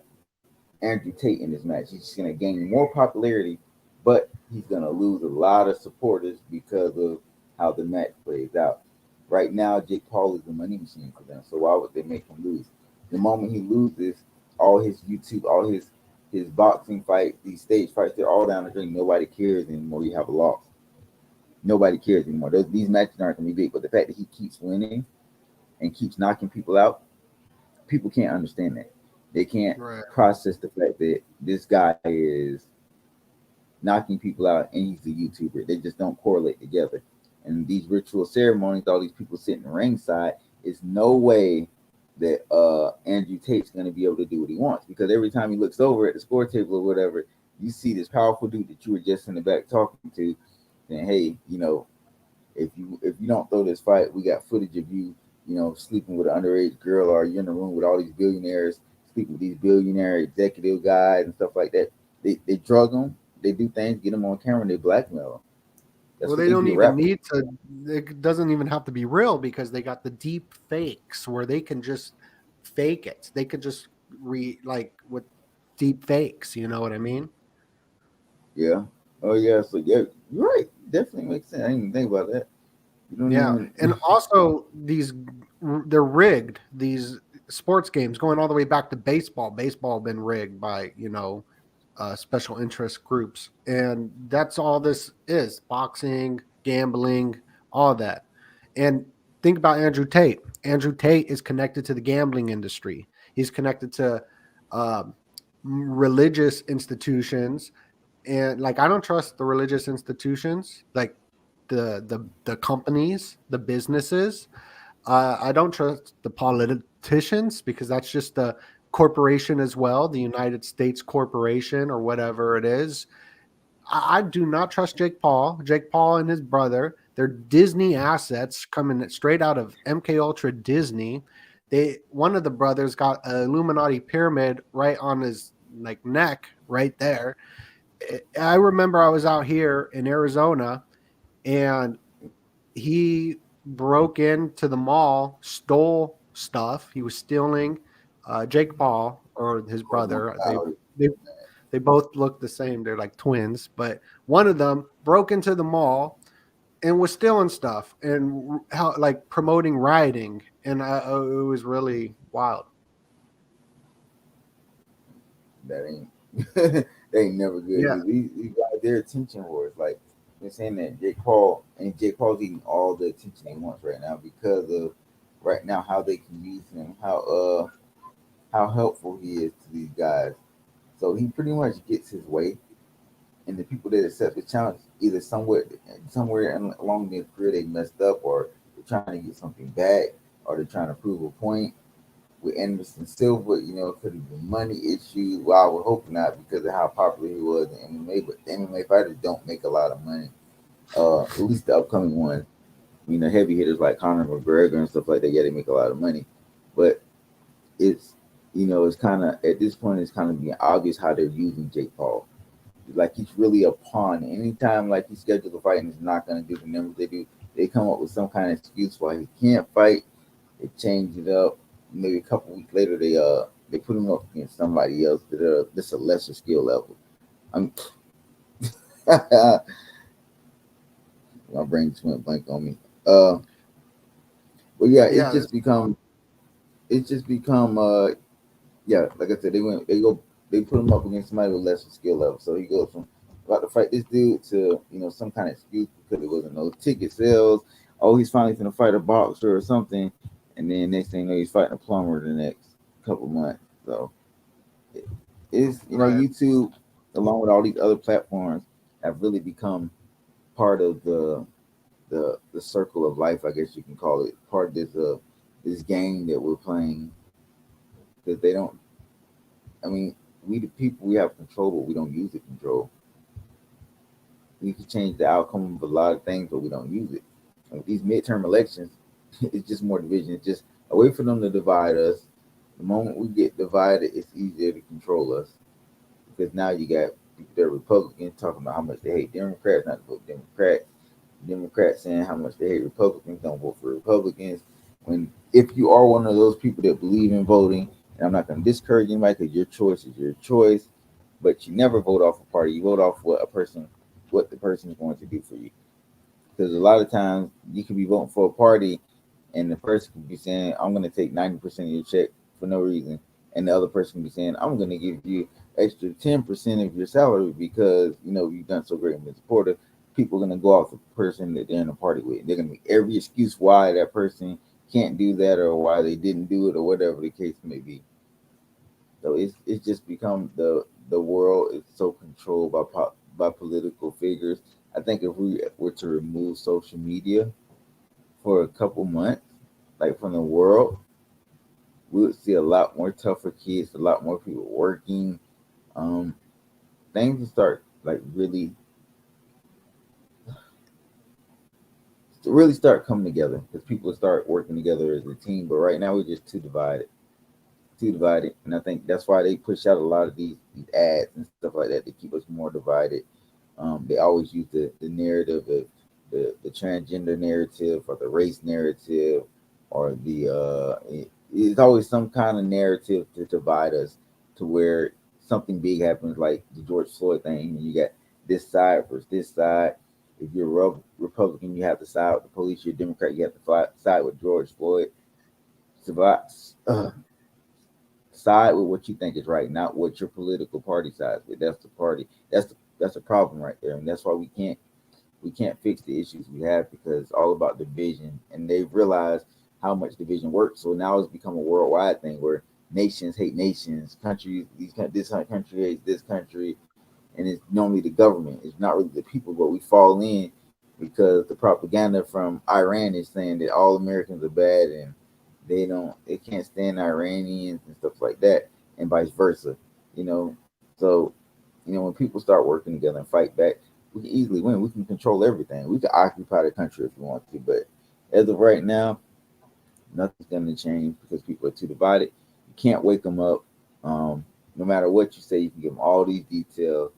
Andrew Tate in this match. He's just gonna gain more popularity, but he's gonna lose a lot of supporters because of how the match plays out. Right now, Jake Paul is the money machine for them. So why would they make him lose? The moment he loses, all his YouTube, all his boxing fights, these stage fights, they're all down the drain. Nobody cares anymore. You have a loss. Nobody cares anymore. These matches aren't gonna be big, but the fact that he keeps winning and keeps knocking people out, people can't understand that. They can't Right. process the fact that this guy is knocking people out and he's a YouTuber. They just don't correlate together. And these ritual ceremonies, all these people sitting ringside, is no way that Andrew Tate's going to be able to do what he wants because every time he looks over at the score table or whatever, you see this powerful dude that you were just in the back talking to, saying, "Hey, if you don't throw this fight, we got footage of you, sleeping with an underage girl, or you're in the room with all these billionaires, sleeping with these billionaire executive guys and stuff like that. They drug them, they do things, get them on camera, and they blackmail them. That's Well, what they they don't do to even rappers. need to. It doesn't even have to be real because they got the deep fakes where they can just fake it. They could just like with deep fakes. You know what I mean? Yeah. Oh yeah. So yeah, you're right. Definitely makes sense. I didn't even think about that. You don't Yeah, even. and also they're rigged. These sports games going all the way back to baseball. Baseball been rigged by special interest groups, and that's all this is: boxing, gambling, all that. And think about Andrew Tate. Andrew Tate is connected to the gambling industry. He's connected to um, religious institutions, and like I don't trust the religious institutions, like the companies, the businesses. I don't trust the politicians because that's just corporation as well, the United States Corporation or whatever it is. I do not trust Jake Paul. Jake Paul and his brother, they're Disney assets coming straight out of MK Ultra Disney. They one of the brothers got an Illuminati pyramid right on his like neck right there. I remember I was out here in Arizona and he broke into the mall, stole stuff. He was stealing. Jake Paul or his brother. They they both look the same. They're like twins, but one of them broke into the mall and was stealing stuff and how like promoting rioting, and it was really wild. That ain't that ain't never good. Yeah, 'Cause these guys, their attention wars. Like they're saying that Jake Paul's getting all the attention he wants right now because of right now how they can use him, how helpful he is to these guys. So he pretty much gets his way, and the people that accept the challenge either somewhere along their career they messed up, or they're trying to get something back, or they're trying to prove a point. With Anderson Silva, could have been money issues. Well, I would hope not because of how popular he was in MMA. But the MMA fighters don't make a lot of money. At least the upcoming ones. Heavy hitters like Conor McGregor and stuff like that, yeah, they make a lot of money. But it's it's kind of at this point it's kind of being obvious how they're using Jake Paul. Like he's really a pawn. Anytime like he's scheduled to fight and he's not going to do the numbers they do, they come up with some kind of excuse why he can't fight. They change it up. Maybe a couple weeks later, they put him up against somebody else that's a lesser skill level. I'm my brain just went blank on me. But yeah, yeah, it's just become yeah, like I said, they put him up against somebody with lesser skill level. So he goes from about to fight this dude to some kind of excuse because there wasn't no ticket sales. Oh, he's finally gonna fight a boxer or something, and then next thing you know, he's fighting a plumber the next couple months. So it's right. YouTube, along with all these other platforms, have really become part of the circle of life, I guess you can call it, part of this game that we're playing because they don't. I mean, we the people we have control, but we don't use the control. We can change the outcome of a lot of things, but we don't use it. And with these midterm elections, it's just more division. It's just a way for them to divide us. The moment we get divided, it's easier to control us because now you got people that are Republicans talking about how much they hate Democrats, not to vote Democrats. Democrats saying how much they hate Republicans, don't vote for Republicans. When if you are one of those people that believe in voting, and I'm not going to discourage anybody because your choice is your choice, but you never vote off a party. You vote off what the person is going to do for you. Because a lot of times you could be voting for a party, and the person could be saying, "I'm going to take 90% of your check for no reason," and the other person can be saying, "I'm going to give you extra 10% of your salary because you've done so great and been supportive." People are going to go off the person that they're in a party with. They're going to make every excuse why that person can't do that or why they didn't do it or whatever the case may be. So it's just become the world is so controlled by political figures. I think if we were to remove social media for a couple months, like from the world, we would see a lot more tougher kids, a lot more people working. Um, Things would start like really start coming together because people start working together as a team. But right now we're just too divided, and I think that's why they push out a lot of these ads and stuff like that to keep us more divided. They always use the narrative of the transgender narrative or the race narrative or it's always some kind of narrative to divide us to where something big happens like the George Floyd thing and you got this side versus this side. If you're a Republican, you have to side with the police. You're a Democrat, you have to side with George Floyd. Survive, uh, Side with what you think is right, not what your political party sides with. That's the party. That's a problem right there, and that's why we can't fix the issues we have because it's all about division. And they've realized how much division works. So now it's become a worldwide thing where nations hate nations, countries this country hates this country, and it's normally the government. It's not really the people, but we fall in because the propaganda from Iran is saying that all Americans are bad and they can't stand Iranians and stuff like that. and vice versa. You know, so when people start working together and fight back, we can easily win. We can control everything. We can occupy the country if we want to, but as of right now, nothing's going to change because people are too divided. You can't wake them up. No matter what you say, you can give them all these details.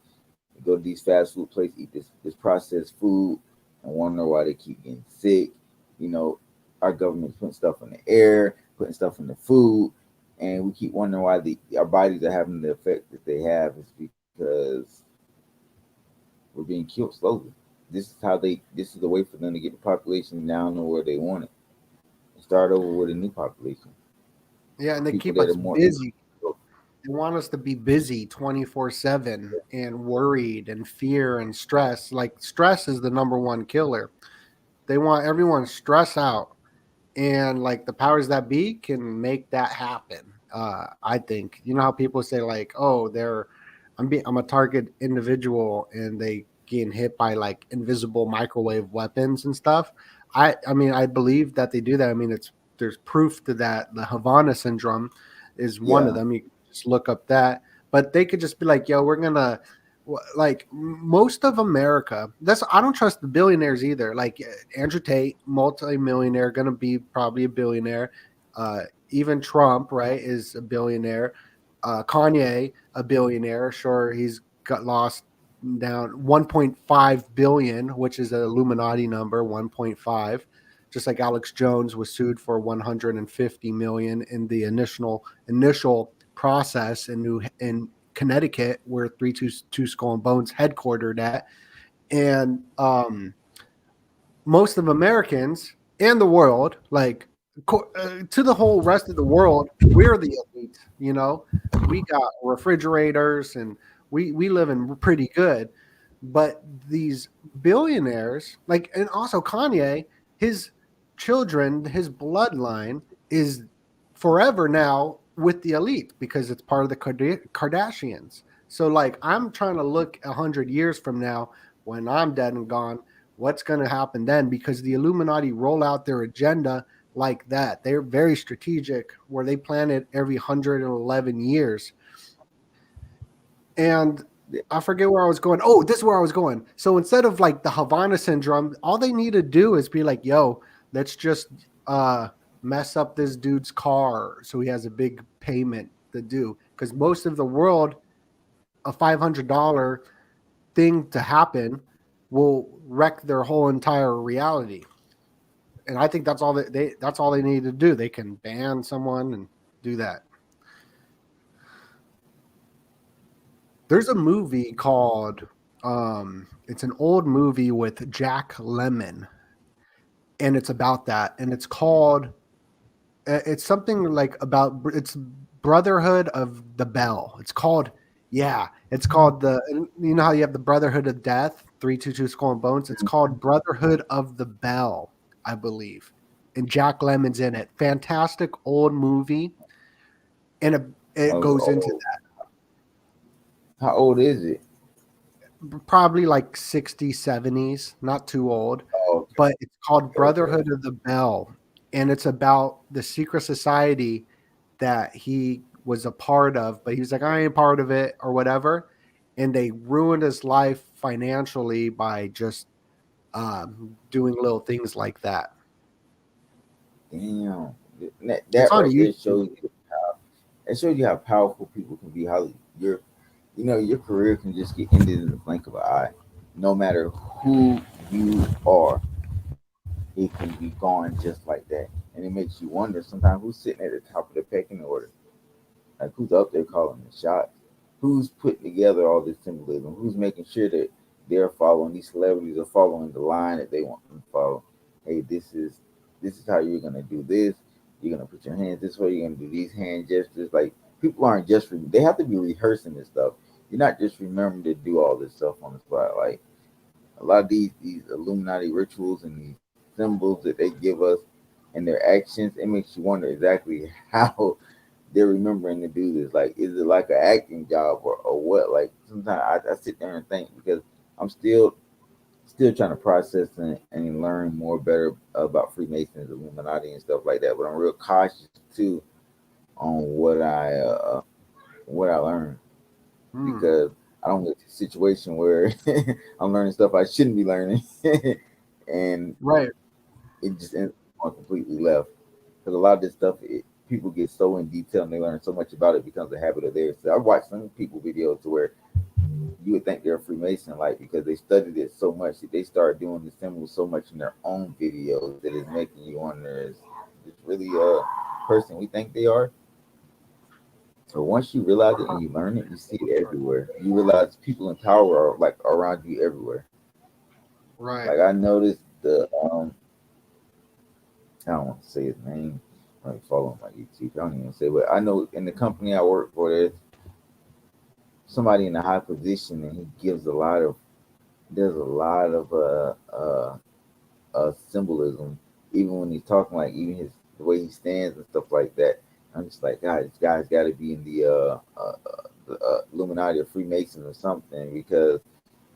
You go to these fast food places, eat this processed food, and wonder why they keep getting sick. You know, our government's putting stuff in the air, putting stuff in the food, and we keep wondering why our bodies are having the effect that they have. Is because we're being killed slowly. This is a way for them to get the population down to where they want it. Start over with a new population. Yeah, and they People keep that are us more busy. They want us to be busy 24/7 and worried and fear and stress. Like stress is the number one killer. They want everyone stressed out, and like the powers that be can make that happen. I think you know how people say like, "Oh, I'm a target individual," and they getting hit by like invisible microwave weapons and stuff. I mean, I believe that they do that. I mean, there's proof to that. The Havana syndrome is one of yeah, them. You can just look up that, but they could just be like, "Yo, we're gonna." Like most of America, that's I don't trust the billionaires either. Like Andrew Tate, multi-millionaire, gonna be probably a billionaire. Uh, Even Trump, right, is a billionaire. Kanye, a billionaire. Sure, he's got lost down 1.5 billion, which is an Illuminati number, 1.5. Just like Alex Jones was sued for 150 million in the initial process in Connecticut, where 322 Skull and Bones headquartered at, and most of Americans and the world, like to the whole rest of the world, we're the elite. You know, we got refrigerators and we live in pretty good. But these billionaires, like, and also Kanye, his children, his bloodline is forever now with the elite because it's part of the Kardashians. So, like, I'm trying to look 100 years from now when I'm dead and gone what's going to happen then because the Illuminati roll out their agenda like that. They're very strategic where they plan it every 111 years. And I forget where I was going. Oh, this is where I was going. So instead of like the Havana syndrome, all they need to do is be like, yo, let's just mess up this dude's car so he has a big payment to do. Because most of the world, a $500 thing to happen will wreck their whole entire reality. And I think that's all they need to do. They can ban someone and do that. There's a movie called it's an old movie with Jack Lemmon, and it's about that, and it's called it's something like about it's Brotherhood of the Bell. It's called it's called the you know how you have the Brotherhood of Death, 322 Skull and Bones. It's called Brotherhood of the Bell, I believe, and Jack Lemmon's in it. Fantastic old movie, and it of goes into old. How old is it? probably like 60s, 70s, not too old, Oh, but it's called okay, okay. Brotherhood of the Bell. And it's about the secret society that he was a part of, but he was like, I ain't part of it or whatever. And they ruined his life financially by just doing little things like that. Damn, It's that on right there YouTube. shows you how powerful people can be. How your your career can just get ended in the blink of an eye. No matter who you are, it can be gone just like that, and it makes you wonder sometimes who's sitting at the top of the pecking order. Like who's up there calling the shots? Who's putting together all this symbolism? Who's making sure that they're following these celebrities are following the line that they want them to follow? Hey, this is how you're gonna do this. You're gonna put your hands this way. You're gonna do these hand gestures. Like people aren't just they have to be rehearsing this stuff. You're not just remembering to do all this stuff on the spot. Like a lot of these Illuminati rituals and these symbols that they give us and their actions, it makes you wonder exactly how they're remembering to do this. Like, is it like an acting job or what? Like, sometimes I sit there and think because I'm still trying to process and learn more better about Freemasons, Illuminati, and stuff like that. But I'm real cautious too on what I what I learned Hmm. because I don't get to a situation where I'm learning stuff I shouldn't be learning, and Right. it just ends up going completely left. Because a lot of this stuff, people get so in detail and they learn so much about it, becomes a habit of theirs. So I've watched some people videos to where you would think they're a Freemason, like because they studied it so much that they start doing the symbols so much in their own videos that it's making you wonder is this really a person we think they are? So once you realize it and you learn it, you see it everywhere. You realize people in power are like around you everywhere. Right. Like I noticed I don't want to say his name. I don't follow him on YouTube. I don't even say, but I know in the company I work for, there's somebody in a high position, and he gives a lot of. There's a lot of symbolism, even when he's talking, like even his the way he stands and stuff like that. I'm just like, God, this guy's got to be in the Illuminati or Freemason or something because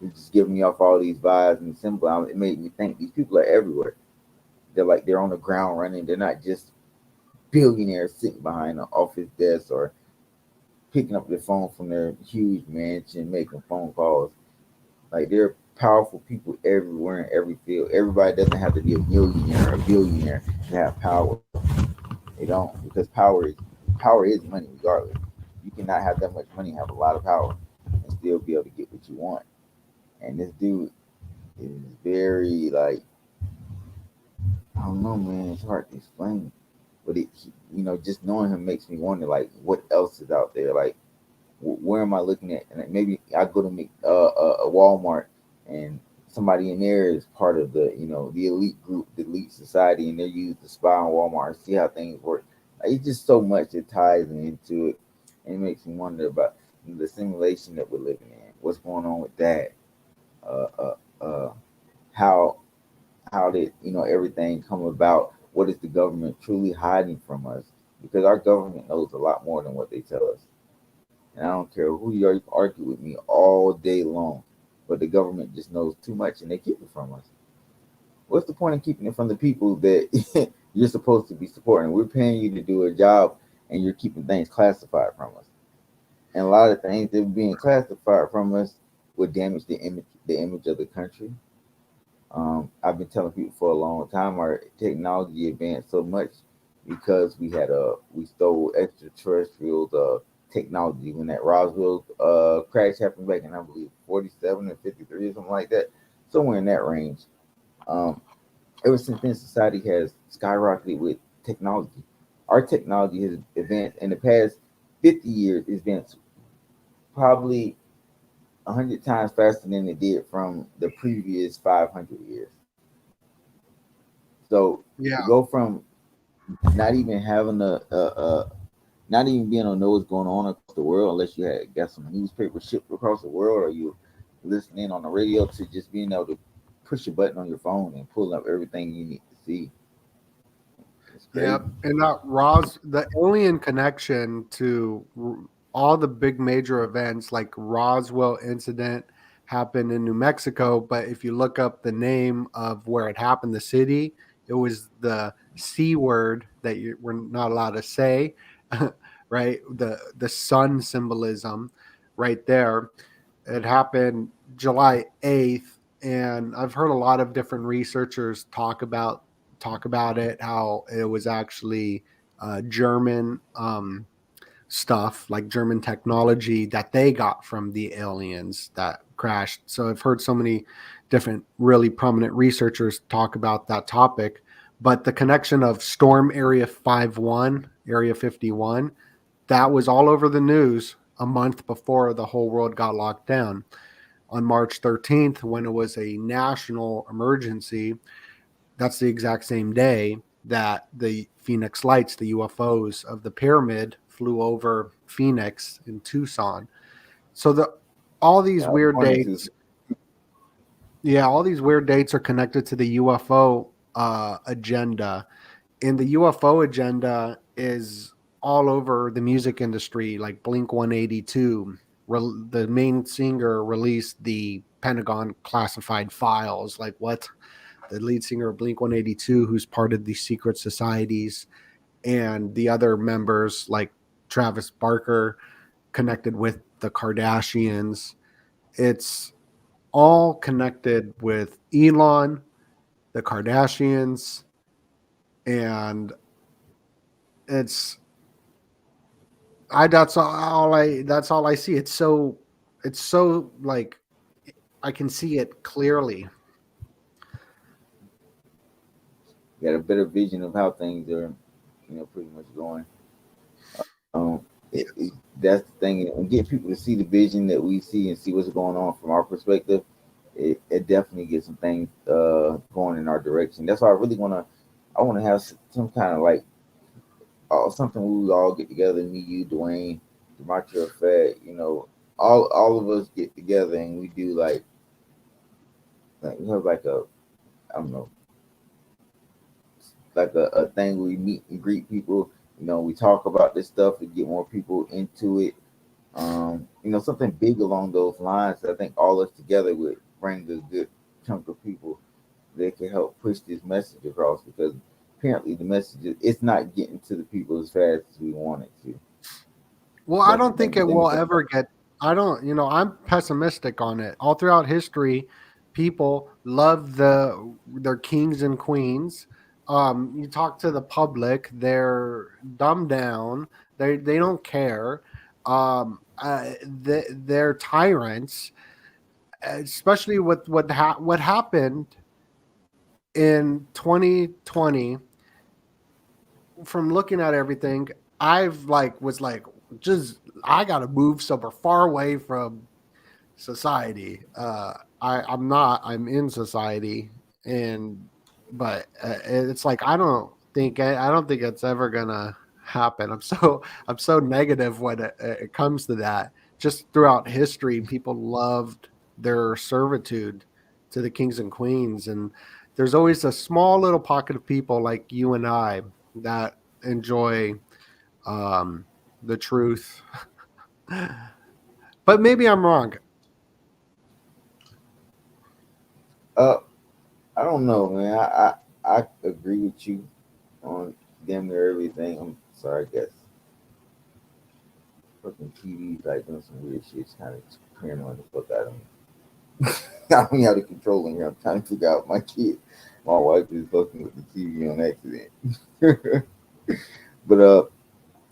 he's just giving me off all these vibes and symbols. It made me think these people are everywhere. They're on the ground running. They're not just billionaires sitting behind an office desk or picking up the phone from their huge mansion, making phone calls. Like there are powerful people everywhere in every field. Everybody doesn't have to be a millionaire or a billionaire to have power. They don't because power is money regardless. You cannot have that much money, have a lot of power, and still be able to get what you want. And this dude is very like I don't know, man. It's hard to explain, but just knowing him makes me wonder like what else is out there. Like where am I looking at? And maybe I go to a Walmart and somebody in there is part of the elite group, the elite society, and they're used to spy on Walmart and see how things work. Like, it's just so much that ties into it, and it makes me wonder about the simulation that we're living in. What's going on with that? Uh, uh, uh, how did everything come about? What is the government truly hiding from us? Because our government knows a lot more than what they tell us. And I don't care who you are, you can argue with me all day long. But the government just knows too much and they keep it from us. What's the point of keeping it from the people that you're supposed to be supporting? We're paying you to do a job and you're keeping things classified from us. And a lot of things that are being classified from us would damage the image of the country. I've been telling people for a long time our technology advanced so much because we stole extraterrestrials technology when that Roswell crash happened back in I believe 47 or 53 or something like that, somewhere in that range. Um, Ever since then, society has skyrocketed with technology. Our technology has advanced in the past 50 years. It's been probably 100 times faster than it did from the previous 500 years. So to Yeah. go from not even having not even being able to know what's going on across the world unless you had got some newspaper shipped across the world or you listening on the radio to just being able to push a button on your phone and pull up everything you need to see. It's Yeah. crazy. And that the alien connection to all the big major events like Roswell incident happened in New Mexico. But if you look up the name of where it happened, the city, it was the C word that we're not allowed to say, right? The sun symbolism right there. It happened July 8th, and I've heard a lot of different researchers talk about it, how it was actually German stuff, like German technology that they got from the aliens that crashed. So I've heard so many different really prominent researchers talk about that topic. But the connection of Storm Area 51, Area 51, that was all over the news a month before the whole world got locked down. On March 13th, when it was a national emergency, that's the exact same day that the Phoenix Lights, the UFOs of the pyramid, flew over Phoenix in Tucson. So all these Yeah, I was weird born in two. dates, yeah, all these weird dates are connected to the UFO agenda. And the UFO agenda is all over the music industry, like Blink 182. The main singer released the Pentagon classified files. Like, what? The lead singer of Blink 182, who's part of the secret societies, and the other members, like Travis Barker. connected with the Kardashians. It's all connected with Elon, the Kardashians, and it's I that's all I see. It's so like I can see it clearly. Got a better vision of how things are, pretty much going. That's the thing, and get people to see the vision that we see and see what's going on from our perspective. It definitely gets some things going in our direction. That's why I really want to. I want to have some kind of like something we all get together. Me, you, Dwayne, Demetria, Fed. All of us get together and we do like we have like a I don't know, like a thing where we meet and greet people. We talk about this stuff to get more people into it. Something big along those lines. I think all of us together would bring a good chunk of people that can help push this message across because apparently the message it's not getting to the people as fast as we want it to. Well, I That's the don't thing. think But it then we will say, ever get. I don't. I'm pessimistic on it. All throughout history, people love their kings and queens. You talk to the public, they're dumbed down. They don't care. They're tyrants, especially with what happened in 2020. From looking at everything, I've like was like just I gotta move somewhere far away from society. I'm not. I'm in society, and but it's like I don't think it's ever gonna happen. I'm so negative when it comes to that. Just throughout history, people loved their servitude to the kings and queens, and there's always a small little pocket of people like you and I that enjoy um, the truth. But maybe I'm wrong. uh, I don't know, man. I agree with you on damn near everything. I'm sorry, I guess fucking TV like doing some weird shit. It's kind of paranoid the fuck out of me. I mean, out of control in here. I'm trying to figure out my kid. My wife is fucking with the TV on accident. But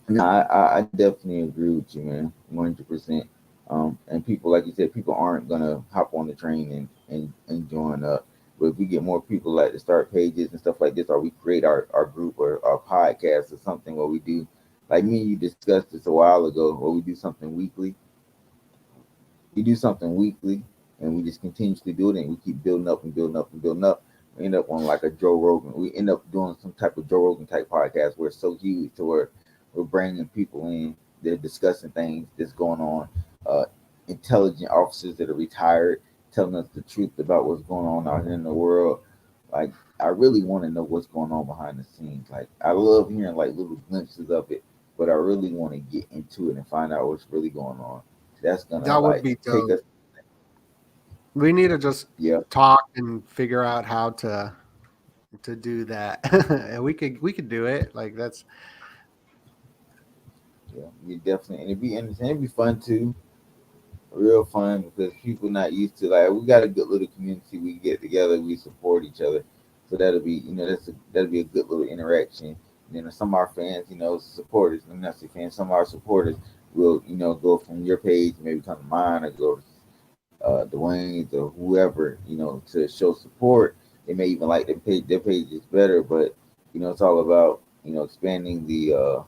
no, I definitely agree with you, man, 100%. And people, like you said, people aren't gonna hop on the train and join up. But if we get more people like to start pages and stuff like this, or we create our group or our podcast or something where we do, like me and you discussed this a while ago, where we do something weekly. We do something weekly, and we just continuously do it, and we keep building up and building up and building up. We end up on like a Joe Rogan. We end up doing some type of Joe Rogan type podcast where it's so huge to where we're bringing people in. They're discussing things that's going on. Uh, Intelligent officers that are retired telling us the truth about what's going on out here in the world. Like I really want to know what's going on behind the scenes. Like I love hearing like little glimpses of it, but I really want to get into it and find out what's really going on. That's gonna That would like be take dope. us. We need to just Yeah, talk and figure out how to do that. And we could do it. Like that's yeah, we definitely, and it'd be fun too, real fun because people not used to like we got a good little community. We get together, we support each other, so that'll be a good little interaction. And then some of our fans, supporters, I'm not say fans, some of our supporters will go from your page maybe come to mine or go to Dwayne's or whoever, to show support. They may even like their page is better, but it's all about expanding the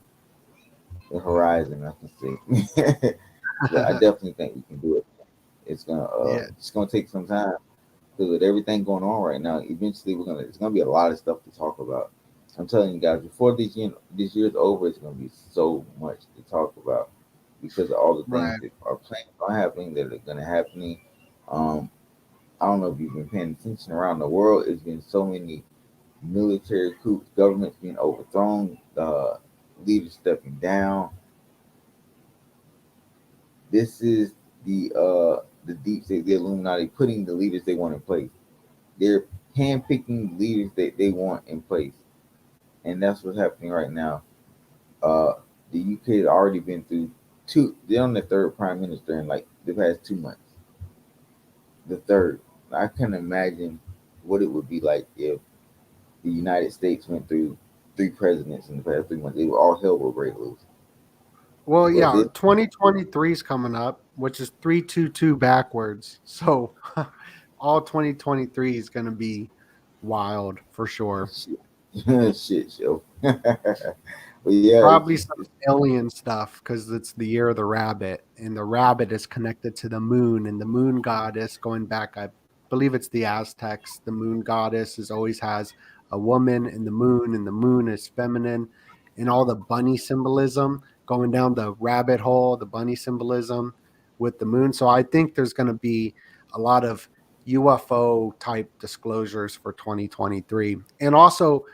horizon. I can say, but I definitely think we can do it. yeah. It's gonna take some time because with everything going on right now, eventually it's gonna be a lot of stuff to talk about. I'm telling you guys, before this year's over, it's gonna be so much to talk about because of all the things Right. that are planned on happening that are gonna happen. Um, I don't know if you've been paying attention around the world. It's been so many military coups, governments being overthrown, leaders stepping down. This is the deep state, the Illuminati, putting the leaders they want in place. They're handpicking leaders that they want in place, and that's what's happening right now. Uh, the UK has already been through. two. They're on the third prime minister in like the past 2 months. The third. I can imagine what it would be like if the United States went through three presidents in the past 3 months. It would all hell would break loose Well, because yeah, this 2023 is coming up, which is 322 backwards. So all 2023 is going to be wild for sure. shit, shit show. But yeah, Probably some alien stuff because it's the year of the rabbit, and the rabbit is connected to the moon, and the moon goddess going back, I believe it's the Aztecs. The moon goddess is always has a woman and the moon is feminine, and all the bunny symbolism going down the rabbit hole, the bunny symbolism with the moon. So I think there's going to be a lot of UFO type disclosures for 2023, and also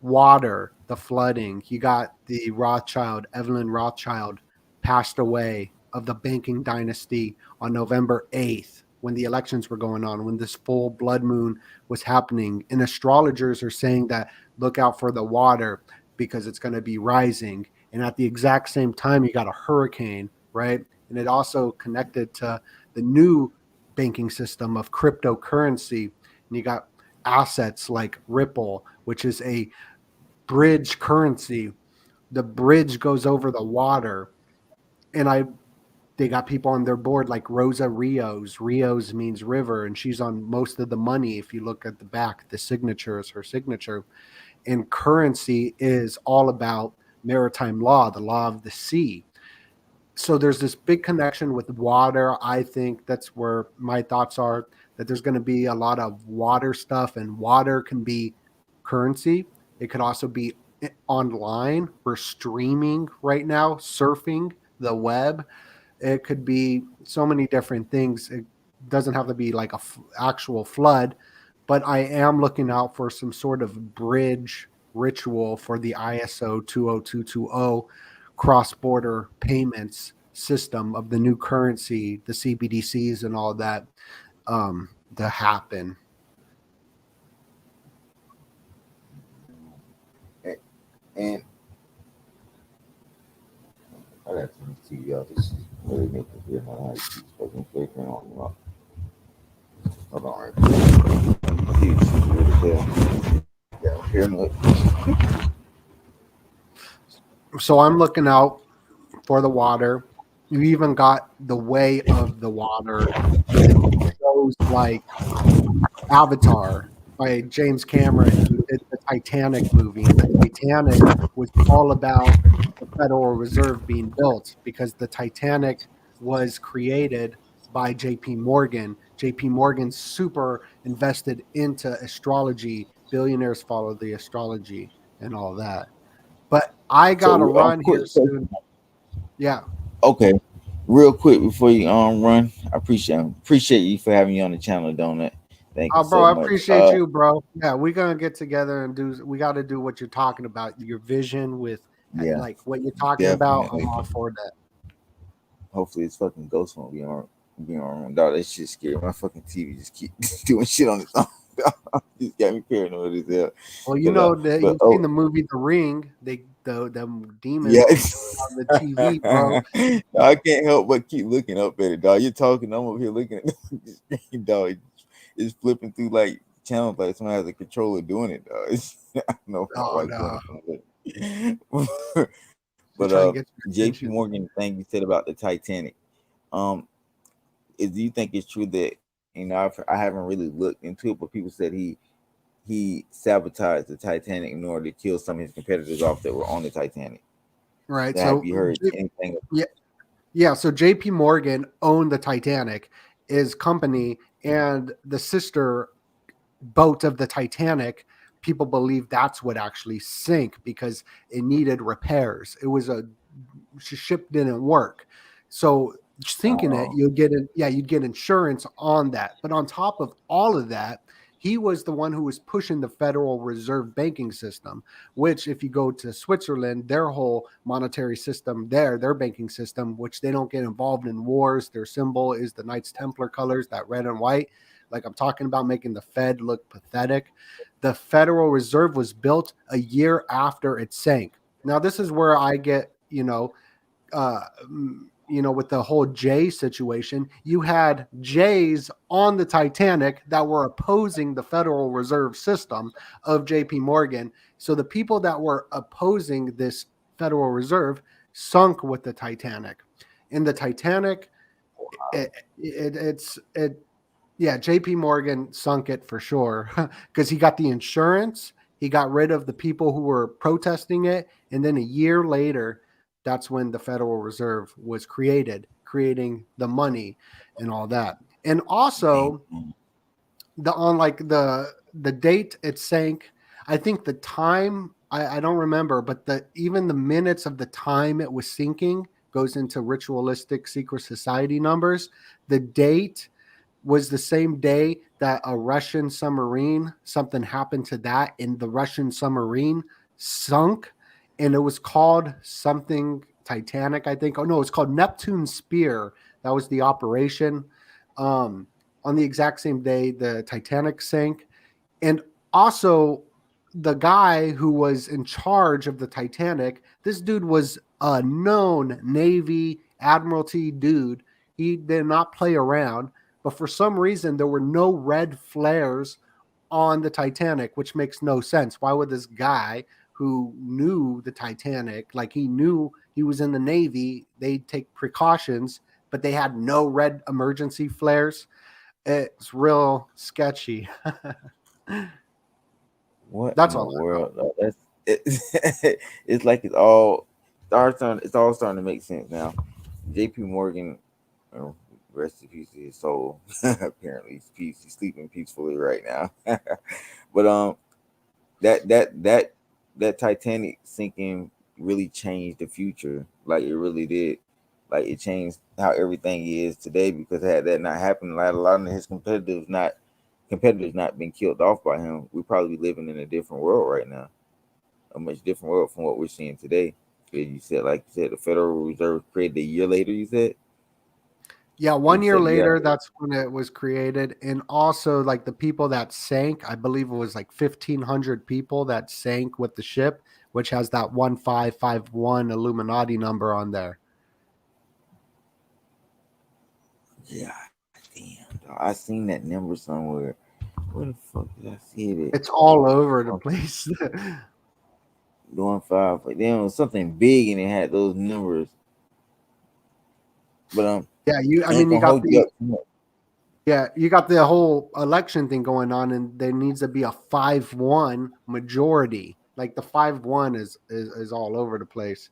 water, the flooding. You got the Rothschild, Evelyn Rothschild passed away of the banking dynasty on November 8th when the elections were going on, when this full blood moon was happening. And astrologers are saying that look out for the water because it's going to be rising. And at the exact same time, you got a hurricane, right? And it also connected to the new banking system of cryptocurrency. And you got assets like Ripple, which is a bridge currency. The bridge goes over the water, and they got people on their board like Rosa Rios. Rios means river, and she's on most of the money. If you look at the back, the signature is her signature. And currency is all about maritime law, the law of the sea. So there's this big connection with water. I think that's where my thoughts are, that there's going to be a lot of water stuff, and water can be currency. It could also be online. We're streaming right now, surfing the web. It could be so many different things. It doesn't have to be like a actual flood, but I am looking out for some sort of bridge ritual for the ISO 20220 cross border payments system of the new currency, the CBDCs, and all that to happen. and I got to see y'all. This is really make it feel how I keep fucking flickering on and off. Hold on, right quick. See, this is really clear. Yeah, here look. So I'm looking out for the water. You even got the way of the water in shows like Avatar by James Cameron, who did the Titanic movie. And the Titanic was all about the Federal Reserve being built because the Titanic was created by JP Morgan. JP Morgan super invested into astrology. Billionaires follow the astrology and all that. But I got to So, run here quick soon. question. Yeah. Okay, real quick before you run, I appreciate you for having me on the channel, Donut. Thank you Oh, bro, so I much. appreciate you, bro. Yeah, we're gonna get together and do. We got to do what you're talking about. Your vision with, Yeah, like, what you're talking about. I'm definitely. all for that. Hopefully, this fucking ghost won't be on. Dog, that shit scary. My fucking TV just keep doing shit on its own. Just got me paranoid as hell. Well, you But know that but you've seen the movie The Ring. The yeah. demons on the TV, bro. I can't help but keep looking up at it, dog. You're talking, I'm over here looking at the screen, dog. It's flipping through like channels like someone has a controller doing it, dog. I don't know my Oh wife's doing no, it. to But try and get your JP attention. Morgan thing you said about the Titanic. Um, do you think it's true that I haven't really looked into it, but people said he sabotaged the Titanic in order to kill some of his competitors off that were on the Titanic. Right. Have So, you heard anything? yeah, yeah. So J.P. Morgan owned the Titanic, his company, and the sister boat of the Titanic, people believe that's what actually sank because it needed repairs. It was a ship didn't work. So sinking it, Oh, you'd get insurance on that. But on top of all of that, he was the one who was pushing the Federal Reserve banking system, which if you go to Switzerland, their whole monetary system there, their banking system, which they don't get involved in wars, their symbol is the Knights Templar colors, that red and white. Like I'm talking about making the Fed look pathetic. The Federal Reserve was built a year after it sank. Now, this is where I get, uh, with the whole J situation, you had J's on the Titanic that were opposing the Federal Reserve System of JP Morgan. So the people that were opposing this Federal Reserve sunk with the Titanic. In the Titanic, yeah, JP Morgan sunk it for sure because he got the insurance, he got rid of the people who were protesting it, and then a year later, that's when the Federal Reserve was created, creating the money and all that. And also the date it sank, I think the time, I don't remember, but even the minutes of the time it was sinking goes into ritualistic secret society numbers. The date was the same day that a Russian submarine, something happened to that, and the Russian submarine sunk, and it was called something Titanic, I think. Oh no, it's called Neptune Spear. That was the operation. Um, on the exact same day, the Titanic sank, and also the guy who was in charge of the Titanic. This dude was a known Navy Admiralty dude. He did not play around, but for some reason there were no red flares on the Titanic, which makes no sense. Why would this guy who knew the Titanic, like he knew he was in the Navy, they'd take precautions, but they had no red emergency flares? It's real sketchy. What That's in the all I know. world? That's it, it's like it's all starting to make sense now. J.P. Morgan, oh, rest in peace to his soul. Apparently, he's sleeping peacefully right now. But that that that that Titanic sinking really changed the future. Like it really did. Like it changed how everything is today because had that not happened, like a lot of his competitors not been killed off by him, we probably be living in a different world right now, a much different world from what we're seeing today. You said, like you said, the Federal Reserve created a year later. You said, Yeah, or one you year said, yeah, later, that's when it was created. And also, like the people that sank, I believe it was like 1,500 people that sank with the ship, which has that 1551 Illuminati number on there. yeah, damn, dog, I seen that number somewhere. Where the fuck did I see it? It's all over the place. Doing five, but then it was something big and it had those numbers. But Yeah, I ain't you gonna got hold you the up too much. whole election thing going on, and there needs to be a 5-1 majority. Like the 5-1 is all over the place.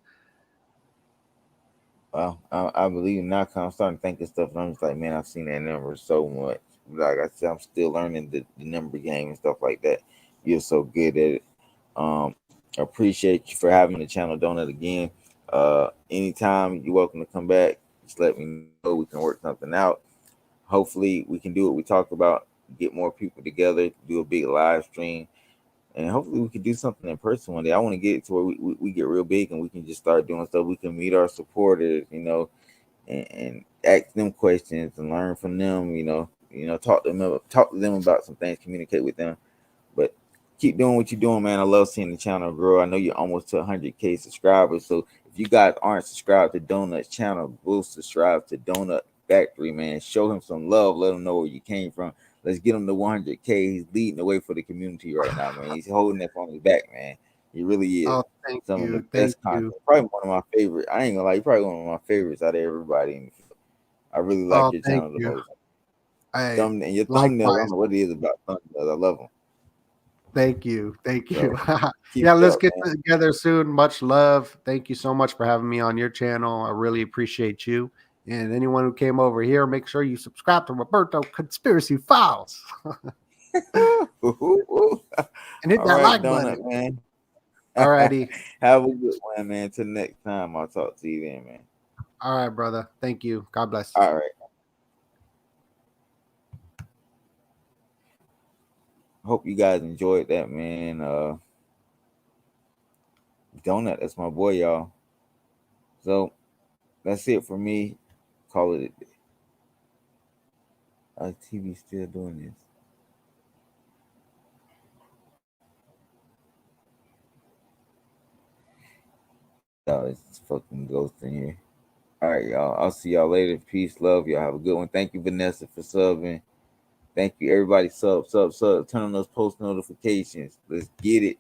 Well, I believe now 'cause I'm starting to think of stuff, and I'm just like, man, I've seen that number so much. Like I said, I'm still learning the number game and stuff like that. You're so good at it. Appreciate you for having the channel donut again. Anytime you're welcome to come back. Just let me know. We can work something out. Hopefully, we can do what we talked about. Get more people together. Do a big live stream and hopefully we could do something in person one day. I want to get it to where we get real big and we can just start doing stuff. We can meet our supporters, and ask them questions and learn from them. Talk to them about some things, communicate with them. But keep doing what you're doing, man. I love seeing the channel grow. I know you're almost to 100K subscribers. So if you guys aren't subscribed to DoeNut's channel, go subscribe to DoeNut Factory, man. Show him some love. Let him know where you came from. Let's get him to 100K. He's leading the way for the community right now, man. He's holding it on his back, man. He really is. Oh, thank Some of the you, thank best content. you. Probably one of my favorite. I ain't gonna lie, you're probably one of my favorites out of everybody in the field. I really like Oh, your thank channel the you. most. Hey, And your thumbnails, I don't likewise. know what it is about thumbnails. I love them. Thank you. Thank you. So keep Yeah, it let's up, get man. together soon. Much love. Thank you so much for having me on your channel. I really appreciate you. And anyone who came over here, make sure you subscribe to Roberto Conspiracy Files and hit All that right, like button. donut man. Alrighty. Have a good one, man. Till next time, I'll talk to you then, man. All right, brother. Thank you. God bless. All right. Hope you guys enjoyed that, man. Donut, that's my boy, y'all. So that's it for me. Call it a day. TV still doing this. Oh, it's fucking ghost in here. All right, y'all. I'll see y'all later. Peace, love. Y'all have a good one. Thank you, Vanessa, for subbing. Thank you, everybody. Sub. Turn on those post notifications. Let's get it.